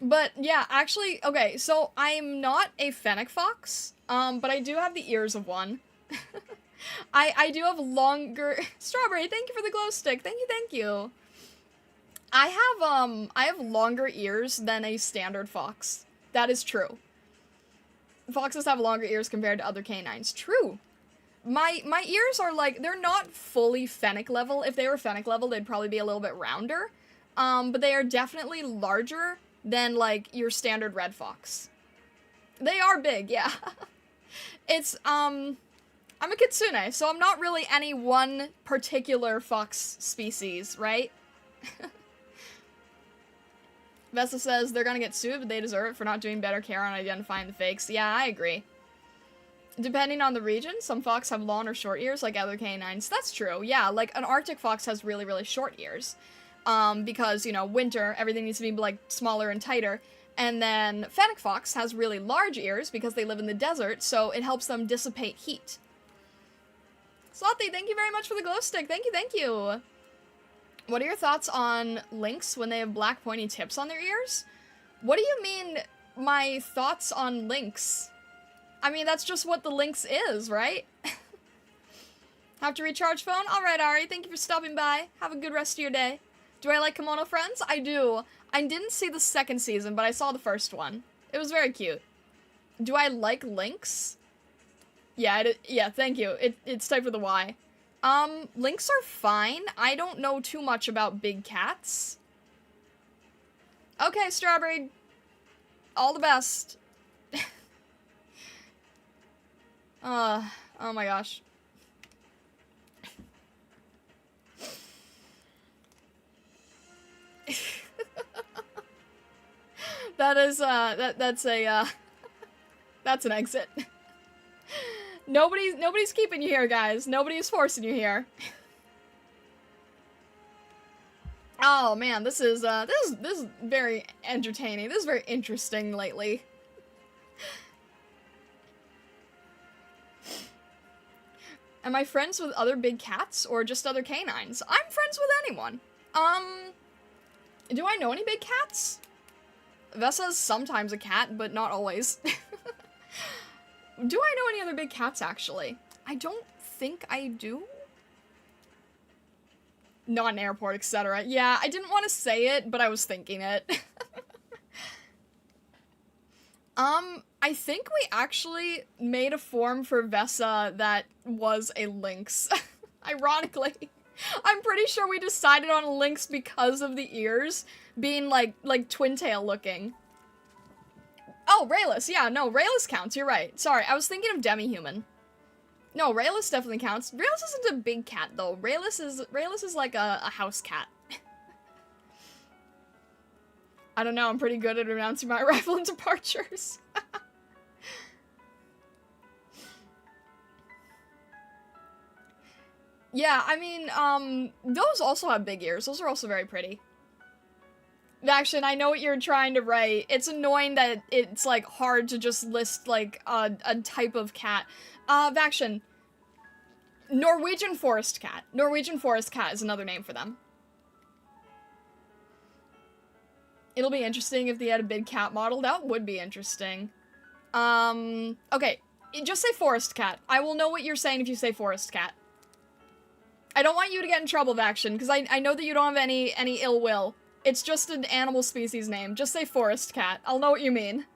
S1: But, yeah, actually, okay, so I'm not a Fennec Fox, but I do have the ears of one. I do have longer... Strawberry, thank you for the glow stick. Thank you, thank you. I have longer ears than a standard fox. That is true. Foxes have longer ears compared to other canines. True. My ears are, like, they're not fully Fennec level. If they were Fennec level, they'd probably be a little bit rounder. But they are definitely larger than, like, your standard red fox. They are big, yeah. It's, I'm a kitsune, so I'm not really any one particular fox species, right? Vesta says they're gonna get sued, but they deserve it for not doing better care on identifying the fakes. Yeah, I agree. Depending on the region, some fox have long or short ears like other canines. That's true, yeah. Like, an Arctic fox has really, really short ears. Because, you know, winter, everything needs to be, like, smaller and tighter. And then fennec fox has really large ears because they live in the desert, so it helps them dissipate heat. Slothy, thank you very much for the glow stick. Thank you, thank you. What are your thoughts on lynx when they have black pointy tips on their ears? What do you mean, my thoughts on lynx? I mean, that's just what the lynx is, right? Have to recharge phone? Alright, Ari, thank you for stopping by. Have a good rest of your day. Do I like Kimono Friends? I do. I didn't see the second season, but I saw the first one. It was very cute. Do I like lynx? Yeah, yeah, thank you. It's typed with a Y. Lynx are fine. I don't know too much about big cats. Okay, Strawberry. All the best. Oh my gosh. That is, that's a, that's an exit. Nobody's keeping you here, guys. Nobody's forcing you here. Oh man, this is very entertaining. This is very interesting lately. Am I friends with other big cats or just other canines? I'm friends with anyone. Do I know any big cats? Vessa's sometimes a cat, but not always. Do I know any other big cats, actually? I don't think I do. Not an airport, etc. Yeah, I didn't want to say it, but I was thinking it. I think we actually made a form for Vessa that was a lynx. Ironically. I'm pretty sure we decided on a lynx because of the ears being like twin tail looking. Oh, Rayless. Yeah, no, Rayless counts. You're right. Sorry, I was thinking of demi-human. No, Rayless definitely counts. Rayless isn't a big cat though. Rayless is like a house cat. I don't know, I'm pretty good at announcing my arrival and departures. Yeah, I mean, those also have big ears. Those are also very pretty. Vaction, I know what you're trying to write. It's annoying that it's, like, hard to just list, like, a type of cat. Vaction. Norwegian forest cat. Norwegian forest cat is another name for them. It'll be interesting if they had a big cat model. That would be interesting. Okay. Just say forest cat. I will know what you're saying if you say forest cat. I don't want you to get in trouble, Vaction, because I know that you don't have any ill will. It's just an animal species name. Just say forest cat. I'll know what you mean.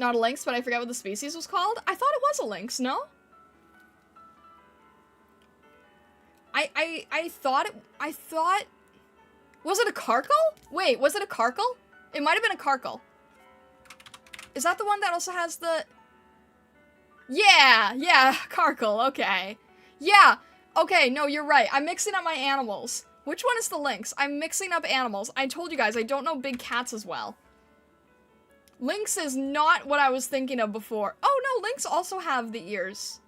S1: Not a lynx, but I forget what the species was called. I thought it was a lynx, no? I thought... Was it a carkle? Wait, was it a carkle? It might have been a carkle. Is that the one that also has the... Yeah, carkle, okay. Yeah, okay, no, you're right. I'm mixing up my animals. Which one is the lynx? I'm mixing up animals. I told you guys, I don't know big cats as well. Lynx is not what I was thinking of before. Oh, no, lynx also have the ears.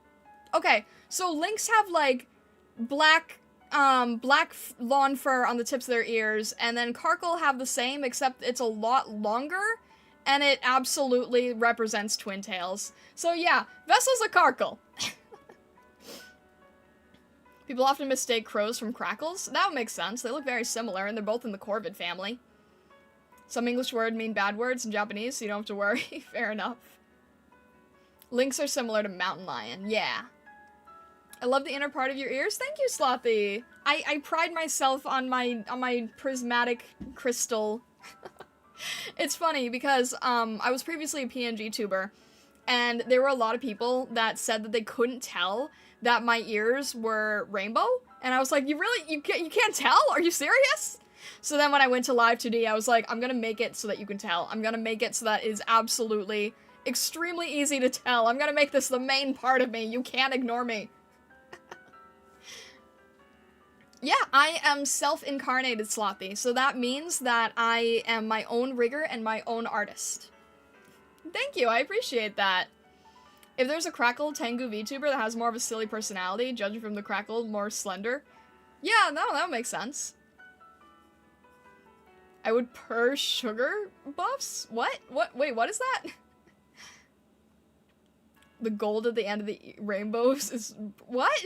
S1: Okay, so lynx have, like, black lawn fur on the tips of their ears, and then carkle have the same, except it's a lot longer, and it absolutely represents twin tails. So yeah, Vessa's a carkle. People often mistake crows from crackles. That would make sense. They look very similar, and they're both in the corvid family. Some English words mean bad words in Japanese, so you don't have to worry. Fair enough. Lynx are similar to mountain lion. Yeah. I love the inner part of your ears. Thank you, Slothy. I pride myself on my prismatic crystal. It's funny because I was previously a PNG tuber, and there were a lot of people that said that they couldn't tell that my ears were rainbow, and I was like, you can't tell? Are you serious? So then when I went to Live 2D, I was like, I'm gonna make it so that you can tell. I'm gonna make it so that it is absolutely extremely easy to tell. I'm gonna make this the main part of me. You can't ignore me. Yeah, I am self-incarnated Sloppy, so that means that I am my own rigger and my own artist. Thank you, I appreciate that. If there's a Crackle Tengu VTuber that has more of a silly personality, judging from the Crackle, more slender, yeah, no, that would make sense. I would purr sugar buffs? What? Wait, what is that? The gold at the end of the rainbows is... What?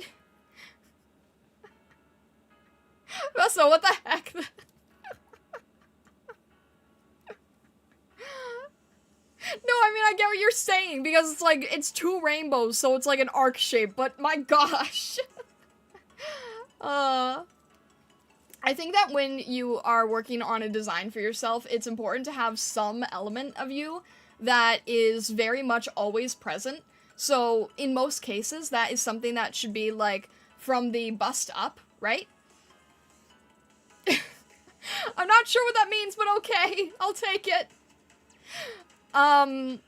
S1: So what the heck? No, I mean, I get what you're saying, because it's like, it's two rainbows, so it's like an arc shape, but my gosh. I think that when you are working on a design for yourself, it's important to have some element of you that is very much always present. So, in most cases, that is something that should be, like, from the bust up, right? I'm not sure what that means, but okay, I'll take it. I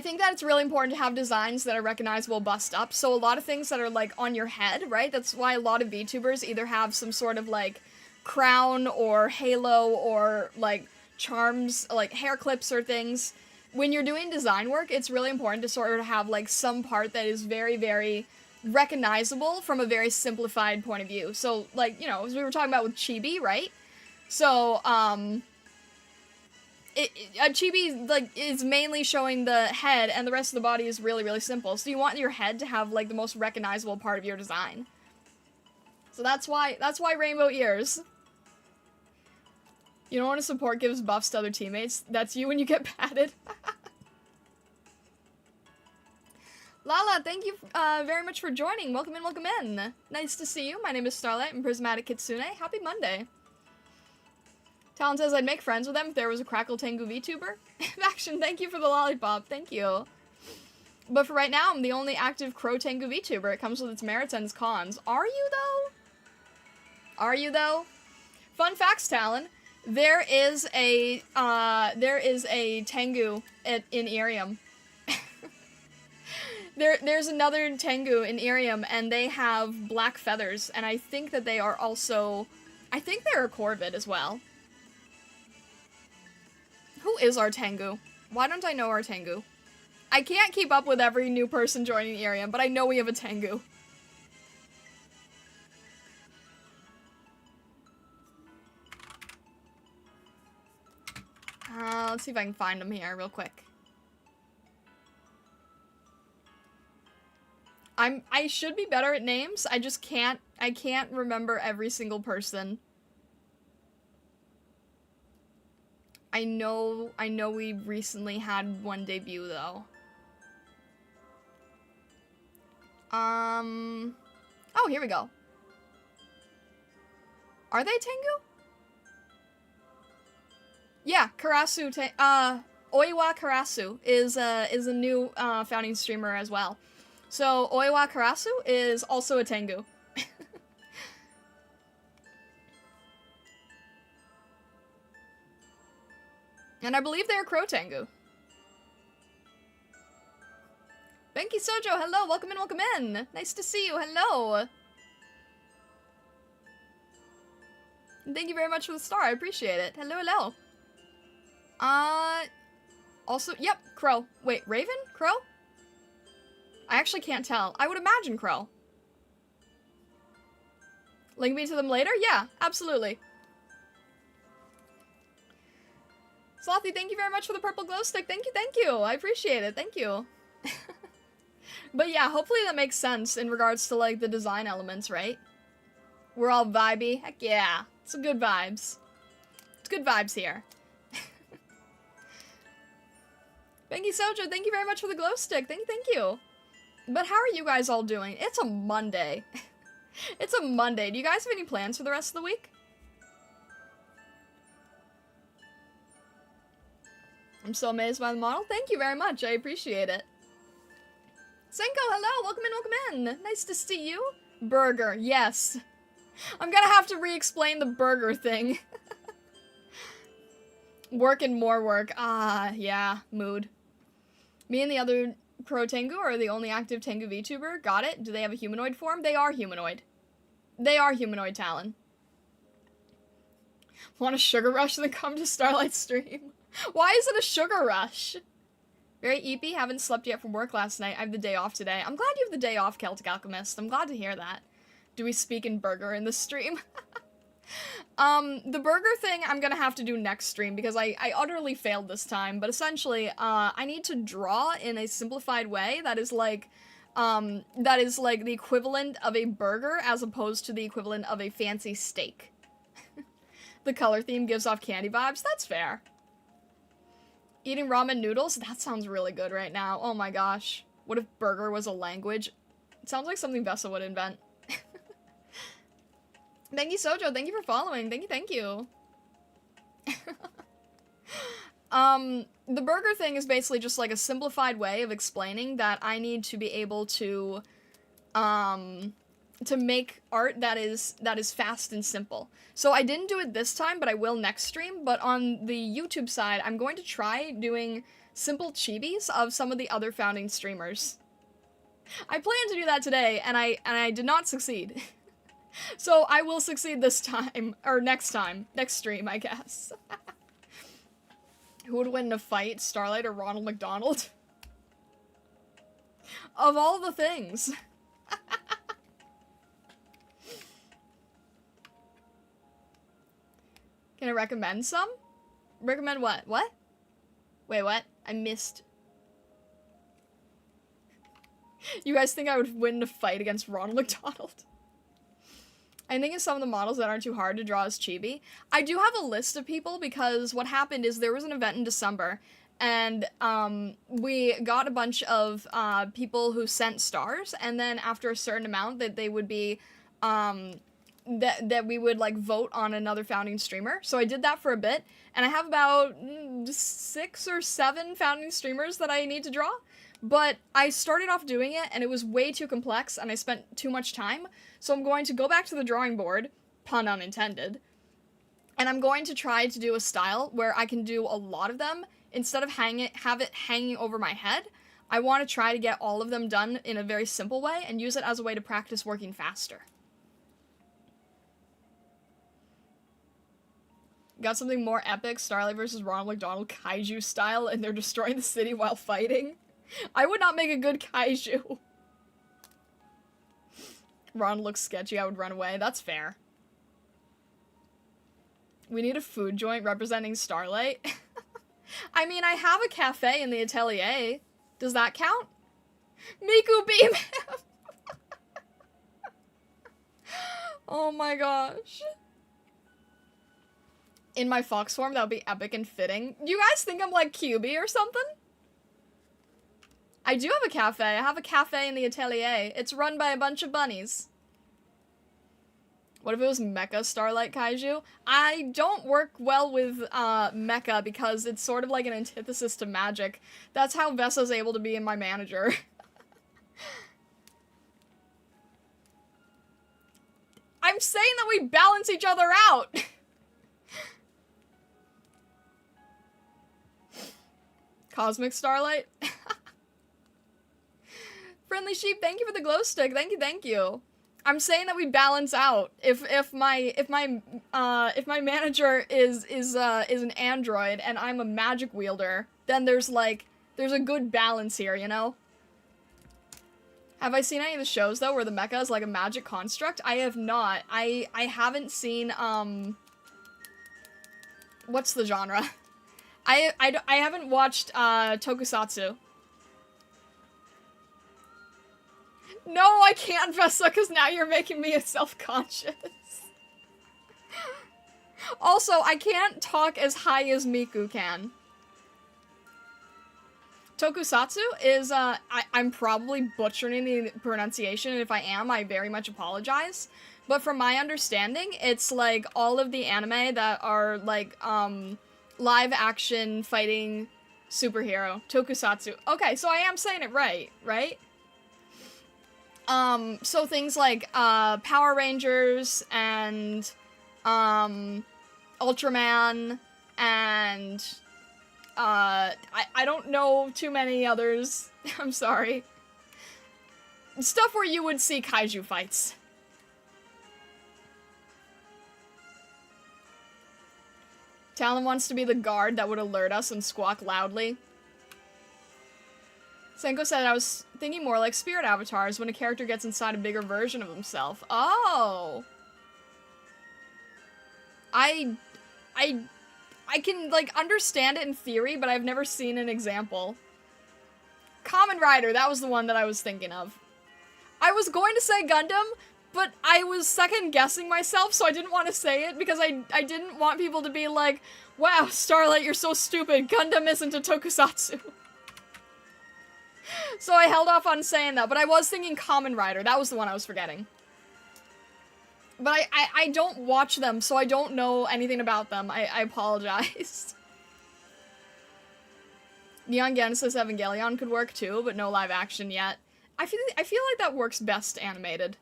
S1: think that it's really important to have designs that are recognizable bust up, so a lot of things that are, like, on your head, right? That's why a lot of VTubers either have some sort of, like, crown or halo or, like, charms, like, hair clips or things. When you're doing design work, it's really important to sort of have, like, some part that is very, very recognizable from a very simplified point of view. So, like, you know, as we were talking about with chibi, right? So, a chibi, like, is mainly showing the head, and the rest of the body is really, really simple. So you want your head to have, like, the most recognizable part of your design. So that's why rainbow ears. You don't want to support gives buffs to other teammates. That's you when you get patted. Lala, thank you very much for joining. Welcome in, welcome in. Nice to see you. My name is Starlight. I'm Prismatic Kitsune. Happy Monday. Talon says I'd make friends with them if there was a Crackle Tengu VTuber. Action, thank you for the lollipop. Thank you. But for right now, I'm the only active Crow Tengu VTuber. It comes with its merits and its cons. Are you, though? Are you, though? Fun facts, Talon. There is a Tengu in IRIAM. There's another Tengu in IRIAM, and they have black feathers, and I think that they are also... I think they're a Corvid as well. Who is our Tengu? Why don't I know our Tengu? I can't keep up with every new person joining IRIAM, but I know we have a Tengu. Let's see if I can find them here real quick. I should be better at names. I just can't remember every single person. I know we recently had one debut, though. Oh, here we go. Are they Tengu? Yeah, Karasu, Oiwa Karasu is a new, founding streamer as well. So, Oiwa Karasu is also a Tengu. And I believe they're Crow Tengu. Benki Sojo, hello, welcome in, welcome in. Nice to see you, hello. And thank you very much for the star, I appreciate it. Hello, hello. Also, yep, Crow. Wait, Raven? Crow? I actually can't tell. I would imagine Crow. Link me to them later? Yeah, absolutely. Slothy, thank you very much for the purple glow stick. Thank you, thank you. I appreciate it. Thank you. But yeah, hopefully that makes sense in regards to, like, the design elements, right? We're all vibey. Heck yeah. It's good vibes. It's good vibes here. Benki Sojo, thank you very much for the glow stick. Thank you. But how are you guys all doing? It's a Monday. It's a Monday. Do you guys have any plans for the rest of the week? I'm so amazed by the model. Thank you very much. I appreciate it. Senko, hello. Welcome in, welcome in. Nice to see you. Burger, yes. I'm gonna have to re-explain the burger thing. Work and more work. Ah, yeah, mood. Me and the other Pro Tengu are the only active Tengu VTuber. Got it. Do they have a humanoid form? They are humanoid. They are humanoid, Talon. Want a sugar rush and then come to Starlight stream? Why is it a sugar rush? Very eepy. Haven't slept yet from work last night. I have the day off today. I'm glad you have the day off, Celtic Alchemist. I'm glad to hear that. Do we speak in burger in the stream? The burger thing I'm gonna have to do next stream because I utterly failed this time, but essentially, I need to draw in a simplified way that is like the equivalent of a burger as opposed to the equivalent of a fancy steak. The color theme gives off candy vibes. That's fair. Eating ramen noodles? That sounds really good right now. Oh my gosh. What if burger was a language? It sounds like something Vessa would invent. Thank you, Sojo. Thank you for following. Thank you. The burger thing is basically just like a simplified way of explaining that I need to be able to make art that is fast and simple. So I didn't do it this time, but I will next stream. But on the YouTube side, I'm going to try doing simple chibis of some of the other founding streamers. I planned to do that today, and I did not succeed. So I will succeed this time, or next time, next stream, I guess. Who would win in a fight, Starlight or Ronald McDonald? Of all the things. Can I recommend some? Recommend what? What? Wait, what? I missed. You guys think I would win in a fight against Ronald McDonald? I'm thinking some of the models that aren't too hard to draw as chibi. I do have a list of people because what happened is there was an event in December and we got a bunch of people who sent stars, and then after a certain amount that they would be that we would like vote on another founding streamer. So I did that for a bit, and I have about 6 or 7 founding streamers that I need to draw. But I started off doing it, and it was way too complex, and I spent too much time. So I'm going to go back to the drawing board, pun unintended, and I'm going to try to do a style where I can do a lot of them. Instead of have it hanging over my head, I want to try to get all of them done in a very simple way and use it as a way to practice working faster. Got something more epic, Starlight versus Ronald McDonald kaiju style, and they're destroying the city while fighting? I would not make a good kaiju. Ron looks sketchy, I would run away. That's fair. We need a food joint representing Starlight. I mean, I have a cafe in the atelier. Does that count? Miku beam him! Oh my gosh. In my fox form, that would be epic and fitting. You guys think I'm like QB or something? I do have a cafe. I have a cafe in the atelier. It's run by a bunch of bunnies. What if it was Mecha Starlight Kaiju? I don't work well with Mecha because it's sort of like an antithesis to magic. That's how Vessa's able to be in my manager. I'm saying that we balance each other out! Cosmic Starlight? Friendly Sheep, thank you for the glow stick. Thank you. I'm saying that we balance out. If my manager is an android and I'm a magic wielder, then there's a good balance here, you know? Have I seen any of the shows though where the mecha is like a magic construct? I have not. I haven't seen what's the genre? I haven't watched Tokusatsu. No, I can't, Vessa, because now you're making me self-conscious. Also, I can't talk as high as Miku can. Tokusatsu is, I'm probably butchering the pronunciation, and if I am, I very much apologize. But from my understanding, it's like all of the anime that are like, live-action fighting superhero. Tokusatsu. Okay, so I am saying it right, right? So things like, Power Rangers and, Ultraman and, I don't know too many others. I'm sorry. Stuff where you would see kaiju fights. Talon wants to be the guard that would alert us and squawk loudly. Senko said I was thinking more like spirit avatars when a character gets inside a bigger version of himself. Oh. I can, like, understand it in theory, but I've never seen an example. Kamen Rider, that was the one that I was thinking of. I was going to say Gundam, but I was second-guessing myself, so I didn't want to say it, because I didn't want people to be like, wow, Starlight, you're so stupid, Gundam isn't a tokusatsu. So I held off on saying that, but I was thinking Kamen Rider, that was the one I was forgetting. But I don't watch them, so I don't know anything about them. I apologize. Neon Genesis Evangelion could work too, but no live action yet. I feel like that works best animated.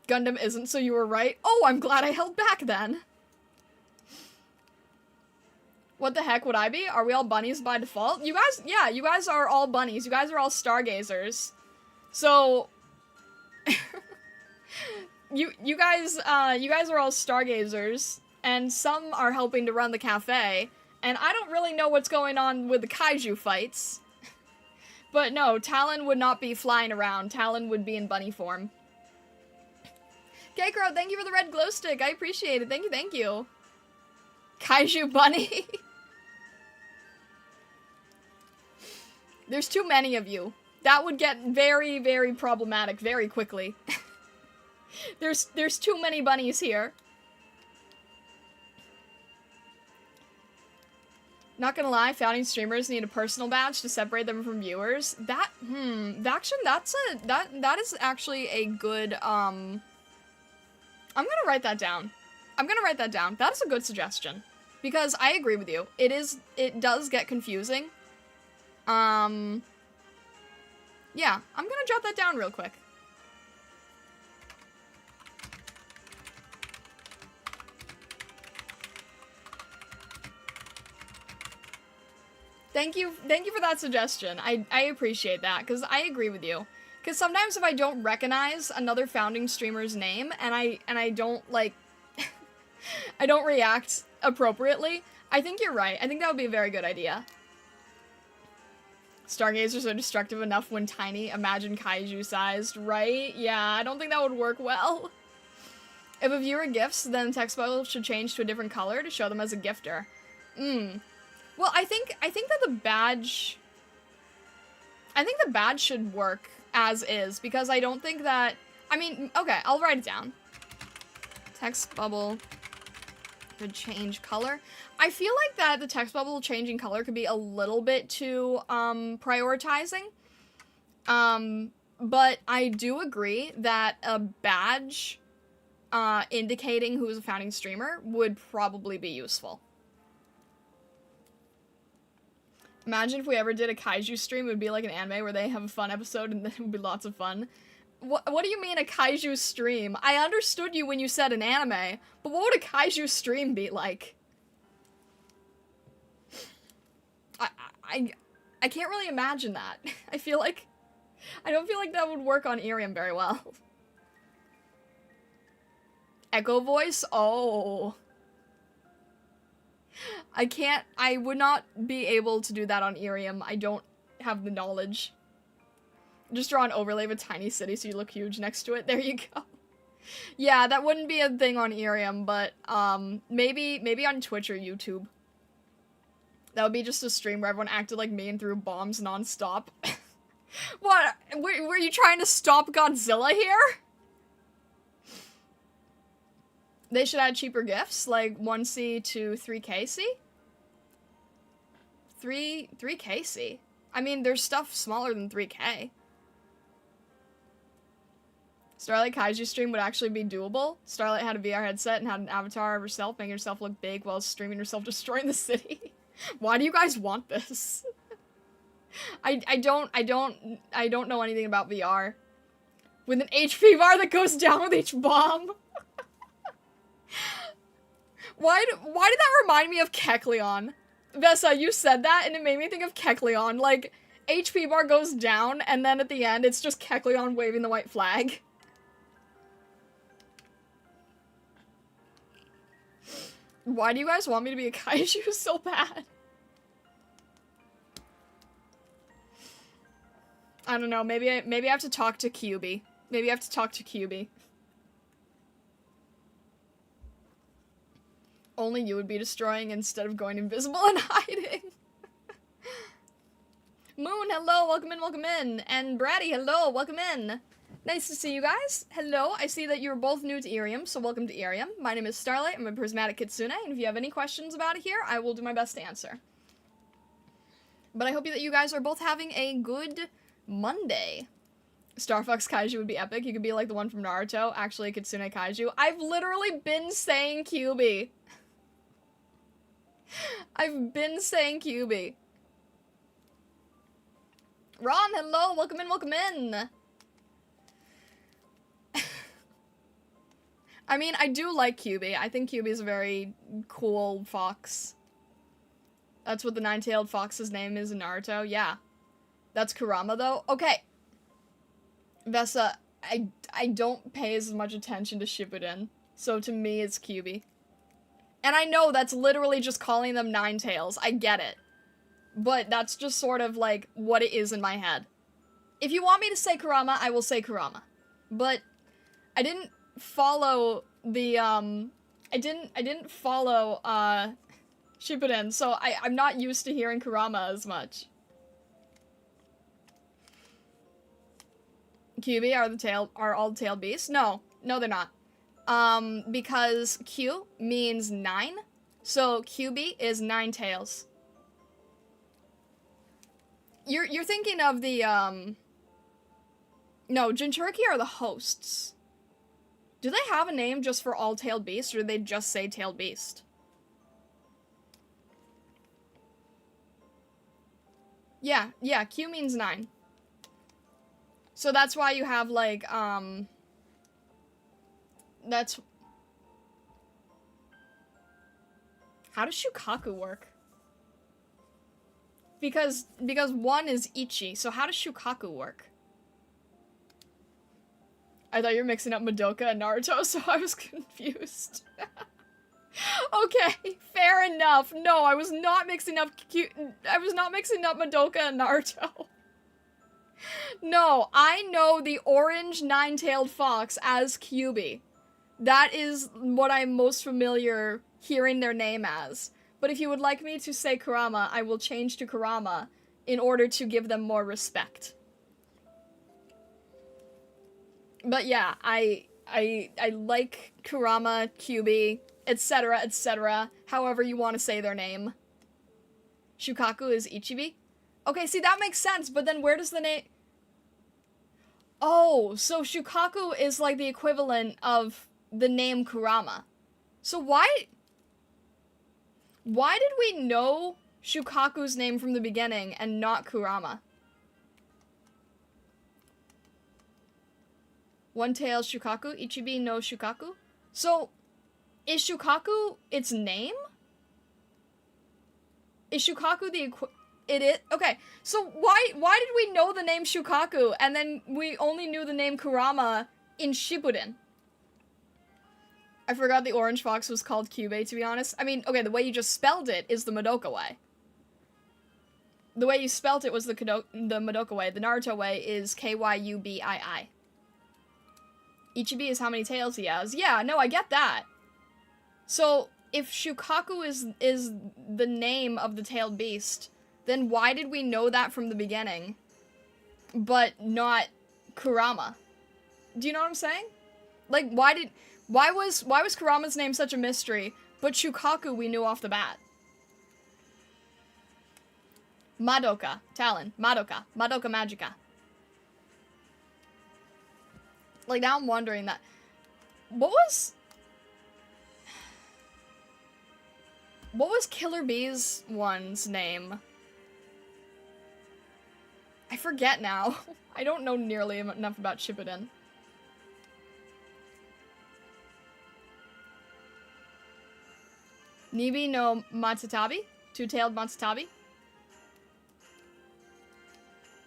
S1: Gundam isn't, so you were right. Oh, I'm glad I held back then. What the heck would I be? Are we all bunnies by default? You guys, yeah, you guys are all bunnies. You guys are all stargazers. So... You guys are all stargazers, and some are helping to run the cafe, and I don't really know what's going on with the kaiju fights. But no, Talon would not be flying around. Talon would be in bunny form. K-Crowd, thank you for the red glow stick. I appreciate it. Thank you, thank you. Kaiju bunny. There's too many of you. That would get very, very problematic very quickly. There's too many bunnies here. Not gonna lie, founding streamers need a personal badge to separate them from viewers. That is actually a good, I'm gonna write that down. I'm gonna write that down. That is a good suggestion. Because I agree with you. It does get confusing. Yeah, I'm gonna jot that down real quick. Thank you for that suggestion. I appreciate that, because I agree with you. Because sometimes if I don't recognize another founding streamer's name, and I don't, like, I don't react appropriately, I think you're right. I think that would be a very good idea. Stargazers are destructive enough when tiny, imagine kaiju-sized, right? Yeah, I don't think that would work well. If a viewer gifts, then the text bubble should change to a different color to show them as a gifter. Well, I think that the badge should work as is, because I don't think that, I mean, okay, I'll write it down. Text bubble could change color. I feel like that the text bubble changing color could be a little bit too, prioritizing. But I do agree that a badge, indicating who is a founding streamer would probably be useful. Imagine if we ever did a kaiju stream, it would be like an anime where they have a fun episode and then it would be lots of fun. What do you mean a kaiju stream? I understood you when you said an anime, but what would a kaiju stream be like? I can't really imagine that. I don't feel like that would work on IRIAM very well. Echo voice? Oh. I would not be able to do that on IRIAM. I don't have the knowledge. Just draw an overlay of a tiny city so you look huge next to it. There you go. Yeah, that wouldn't be a thing on IRIAM, but, maybe on Twitch or YouTube. That would be just a stream where everyone acted like me and threw bombs non-stop. What? Were you trying to stop Godzilla here? They should add cheaper gifts, like 1C to 3KC? 3KC? I mean, there's stuff smaller than 3K. Starlight Kaiju stream would actually be doable. Starlight had a VR headset and had an avatar of herself, making herself look big while streaming herself destroying the city. Why do you guys want this? I don't know anything about VR. With an HP bar that goes down with each bomb. Why did that remind me of Kecleon? Vessa, you said that and it made me think of Kecleon. Like, HP bar goes down and then at the end it's just Kecleon waving the white flag. Why do you guys want me to be a kaiju so bad? I don't know, maybe I have to talk to QB. Maybe I have to talk to QB. Only you would be destroying instead of going invisible and hiding. Moon, hello, welcome in. And Bratty, hello, welcome in. Nice to see you guys. Hello, I see that you're both new to IRIAM, so welcome to IRIAM. My name is Starlight, I'm a prismatic kitsune, and if you have any questions about it here, I will do my best to answer. But I hope that you guys are both having a good Monday. Star Fox Kaiju would be epic. You could be like the one from Naruto, actually a Kitsune Kaiju. I've literally been saying QB. I've been saying QB. Ron, hello, welcome in. I mean, I do like QB. I think QB is a very cool fox. That's what the nine-tailed fox's name is in Naruto, yeah. That's Kurama, though? Okay. Vessa, I don't pay as much attention to Shippuden, so to me it's QB. And I know that's literally just calling them Ninetales, I get it. But that's just sort of like what it is in my head. If you want me to say Kurama, I will say Kurama. But I didn't follow the, I didn't follow, Shippuden, so I'm not used to hearing Kurama as much. QB are all tailed beasts? No, they're not. Because Q means 9, so QB is 9 tails. You're thinking of the, no, Jinchuriki are the hosts. Do they have a name just for all tailed beasts, or do they just say tailed beast? Yeah, Q means 9. So that's why you have, like, that's... How does Shukaku work? Because 1 is Ichi, so how does Shukaku work? I thought you were mixing up Madoka and Naruto, so I was confused. Okay, fair enough. No, I was not mixing up Madoka and Naruto. No, I know the orange nine-tailed fox as QB. That is what I'm most familiar hearing their name as. But if you would like me to say Kurama, I will change to Kurama in order to give them more respect. But yeah, I like Kurama, QB, etc., however you want to say their name. Shukaku is Ichibi? Okay, see, that makes sense, but then where does the name... Oh, so Shukaku is like the equivalent of the name Kurama. So why did we know Shukaku's name from the beginning and not Kurama? One tail Shukaku, Ichibi no Shukaku? So, is Shukaku its name? Is Shukaku the okay, so why did we know the name Shukaku and then we only knew the name Kurama in Shippuden? I forgot the orange fox was called Kyubey, to be honest. I mean, okay, the way you just spelled it is the Madoka way. The way you spelt it was the Madoka way. The Naruto way is Kyubii. Ichibi is how many tails he has. Yeah, no, I get that. So, if Shukaku is the name of the tailed beast, then why did we know that from the beginning, but not Kurama? Do you know what I'm saying? Like, why was Kurama's name such a mystery, but Shukaku we knew off the bat? Madoka, Talon, Madoka Magica. Like, now I'm wondering that. What was Killer Bee's one's name? I forget now. I don't know nearly enough about Shippuden. Nibi no Matsutabi? Two-tailed Matsutabi?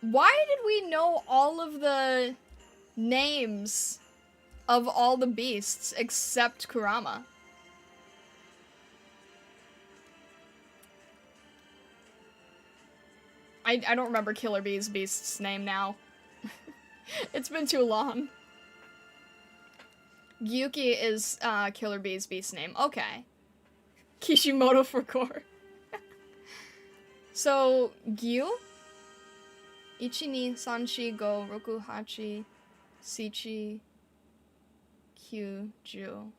S1: Why did we know all of the names of all the beasts except Kurama? I don't remember Killer Bee's beast's name now. It's been too long. Gyuki is Killer Bee's beast's name. Okay. Kishimoto for core. So, Gyu? Ichi ni sanshi go roku hachi shichi kyuju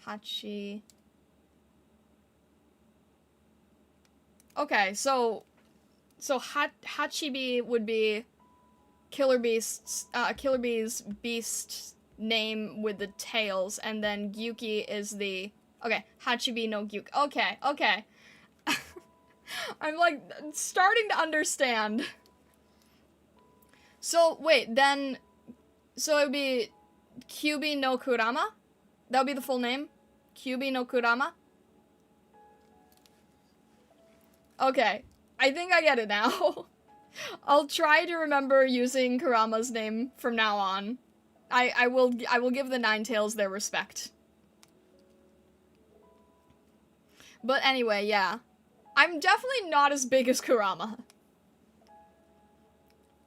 S1: hachi. Okay, so Hachibi would be Killer Beast's beast name with the tails, and then Gyuki is the Hachibi no Gyuki. Okay. I'm like starting to understand. So wait, then so it would be Kyubi no Kurama? That would be the full name? Kyubi no Kurama? Okay, I think I get it now. I'll try to remember using Kurama's name from now on. I will give the Nine Tails their respect. But anyway, yeah. I'm definitely not as big as Kurama.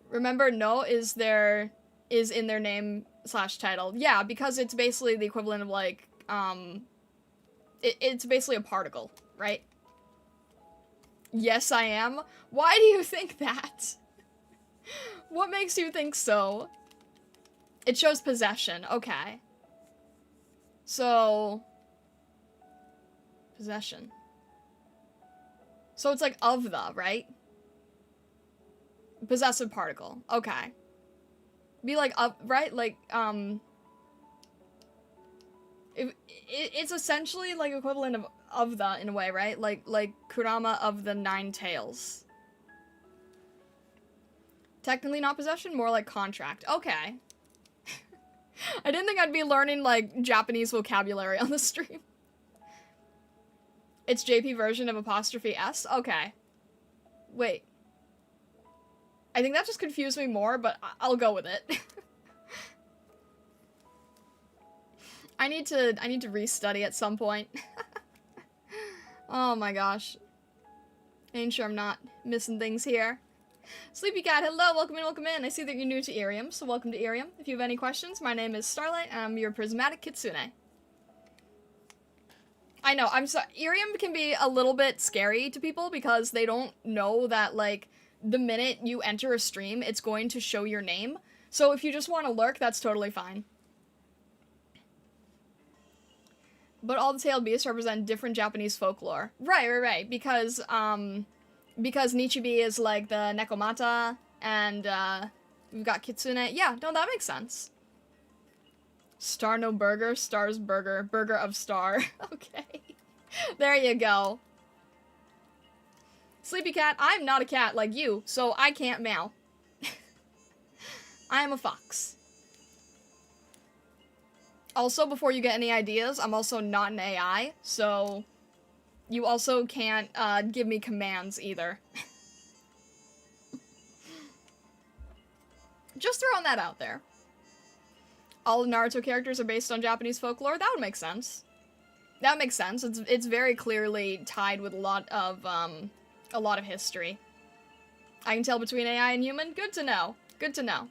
S1: Remember, no is in their name / title. Yeah, because it's basically the equivalent of like, it's basically a particle, right? Yes, I am. Why do you think that? What makes you think so? It shows possession. Okay. So, possession. So it's like of the, right? Possessive particle. Okay. Be like of, right? Like, it's essentially like equivalent of the in a way, right? Like Kurama of the Nine Tails. Technically not possession, more like contract. Okay. I didn't think I'd be learning like Japanese vocabulary on the stream. It's JP version of apostrophe S? Okay. Wait. I think that just confused me more, but I'll go with it. I need to restudy at some point. Oh my gosh. Ain't sure I'm not missing things here. Sleepy Cat, hello, welcome in. I see that you're new to IRIAM, so welcome to IRIAM. If you have any questions, my name is Starlight, and I'm your prismatic kitsune. I know, I'm sorry. IRIAM can be a little bit scary to people because they don't know that, like, the minute you enter a stream, it's going to show your name. So if you just want to lurk, that's totally fine. But all the tailed beasts represent different Japanese folklore. Right. Because Nichibi is like the Nekomata, and we've got Kitsune. Yeah, no, that makes sense. Star no burger, Star's burger, burger of Star. Okay. There you go. Sleepy Cat, I'm not a cat like you, so I can't meow. I am a fox. Also, before you get any ideas, I'm also not an AI, so you also can't give me commands either. Just throwing that out there. All Naruto characters are based on Japanese folklore? That would make sense. That makes sense. It's very clearly tied with a lot of history. I can tell between AI and human? Good to know. Good to know.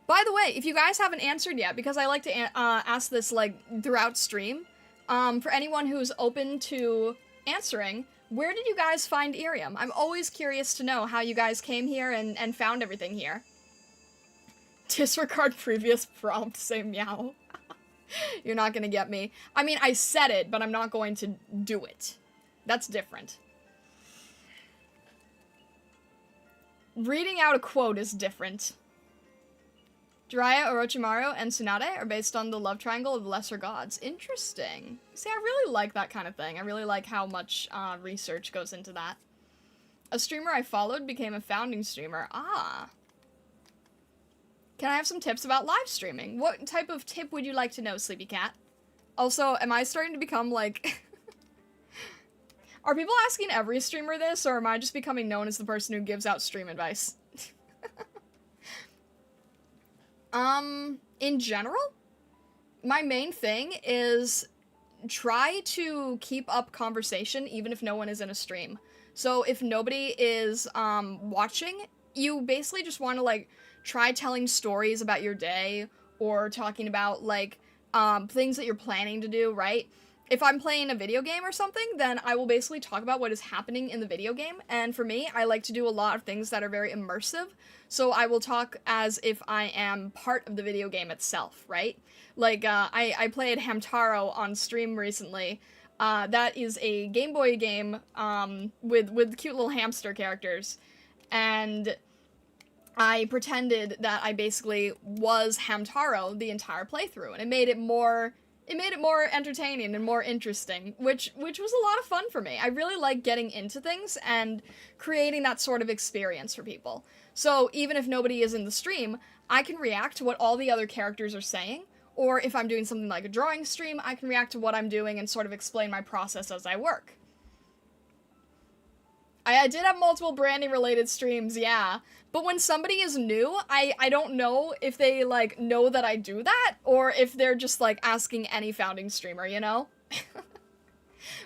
S1: By the way, if you guys haven't answered yet, because I like to ask this, like, throughout stream, for anyone who's open to answering, where did you guys find IRIAM? I'm always curious to know how you guys came here and found everything here. Disregard previous prompt, say meow. You're not gonna get me. I mean, I said it, but I'm not going to do it. That's different. Reading out a quote is different. Jiraiya, Orochimaru, and Tsunade are based on the love triangle of the lesser gods. Interesting. See, I really like that kind of thing. I really like how much research goes into that. A streamer I followed became a founding streamer. Ah. Can I have some tips about live streaming? What type of tip would you like to know, Sleepy Cat? Also, am I starting to become, like... Are people asking every streamer this, or am I just becoming known as the person who gives out stream advice? In general, my main thing is try to keep up conversation even if no one is in a stream. So if nobody is, watching, you basically just want to, like, try telling stories about your day, or talking about, like, things that you're planning to do, right? If I'm playing a video game or something, then I will basically talk about what is happening in the video game, and for me, I like to do a lot of things that are very immersive, so I will talk as if I am part of the video game itself, right? Like, I played Hamtaro on stream recently. That is a Game Boy game, with cute little hamster characters, and I pretended that I basically was Hamtaro the entire playthrough, and it made it more entertaining and more interesting, which was a lot of fun for me. I really like getting into things and creating that sort of experience for people. So even if nobody is in the stream, I can react to what all the other characters are saying, or if I'm doing something like a drawing stream, I can react to what I'm doing and sort of explain my process as I work. I did have multiple branding related streams, yeah. But when somebody is new, I don't know if they, like, know that I do that, or if they're just, like, asking any founding streamer, you know?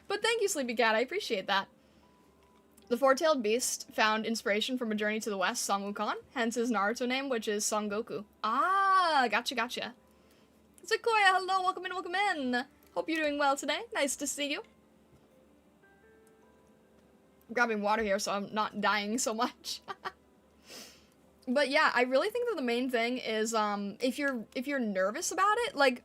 S1: But thank you, Sleepy Cat, I appreciate that. The Four-Tailed Beast found inspiration from A Journey to the West, Son Wukong, hence his Naruto name, which is Son Goku. Ah, gotcha. Sequoia, hello, welcome in. Hope you're doing well today. Nice to see you. I'm grabbing water here so I'm not dying so much. But yeah, I really think that the main thing is, if you're nervous about it, like,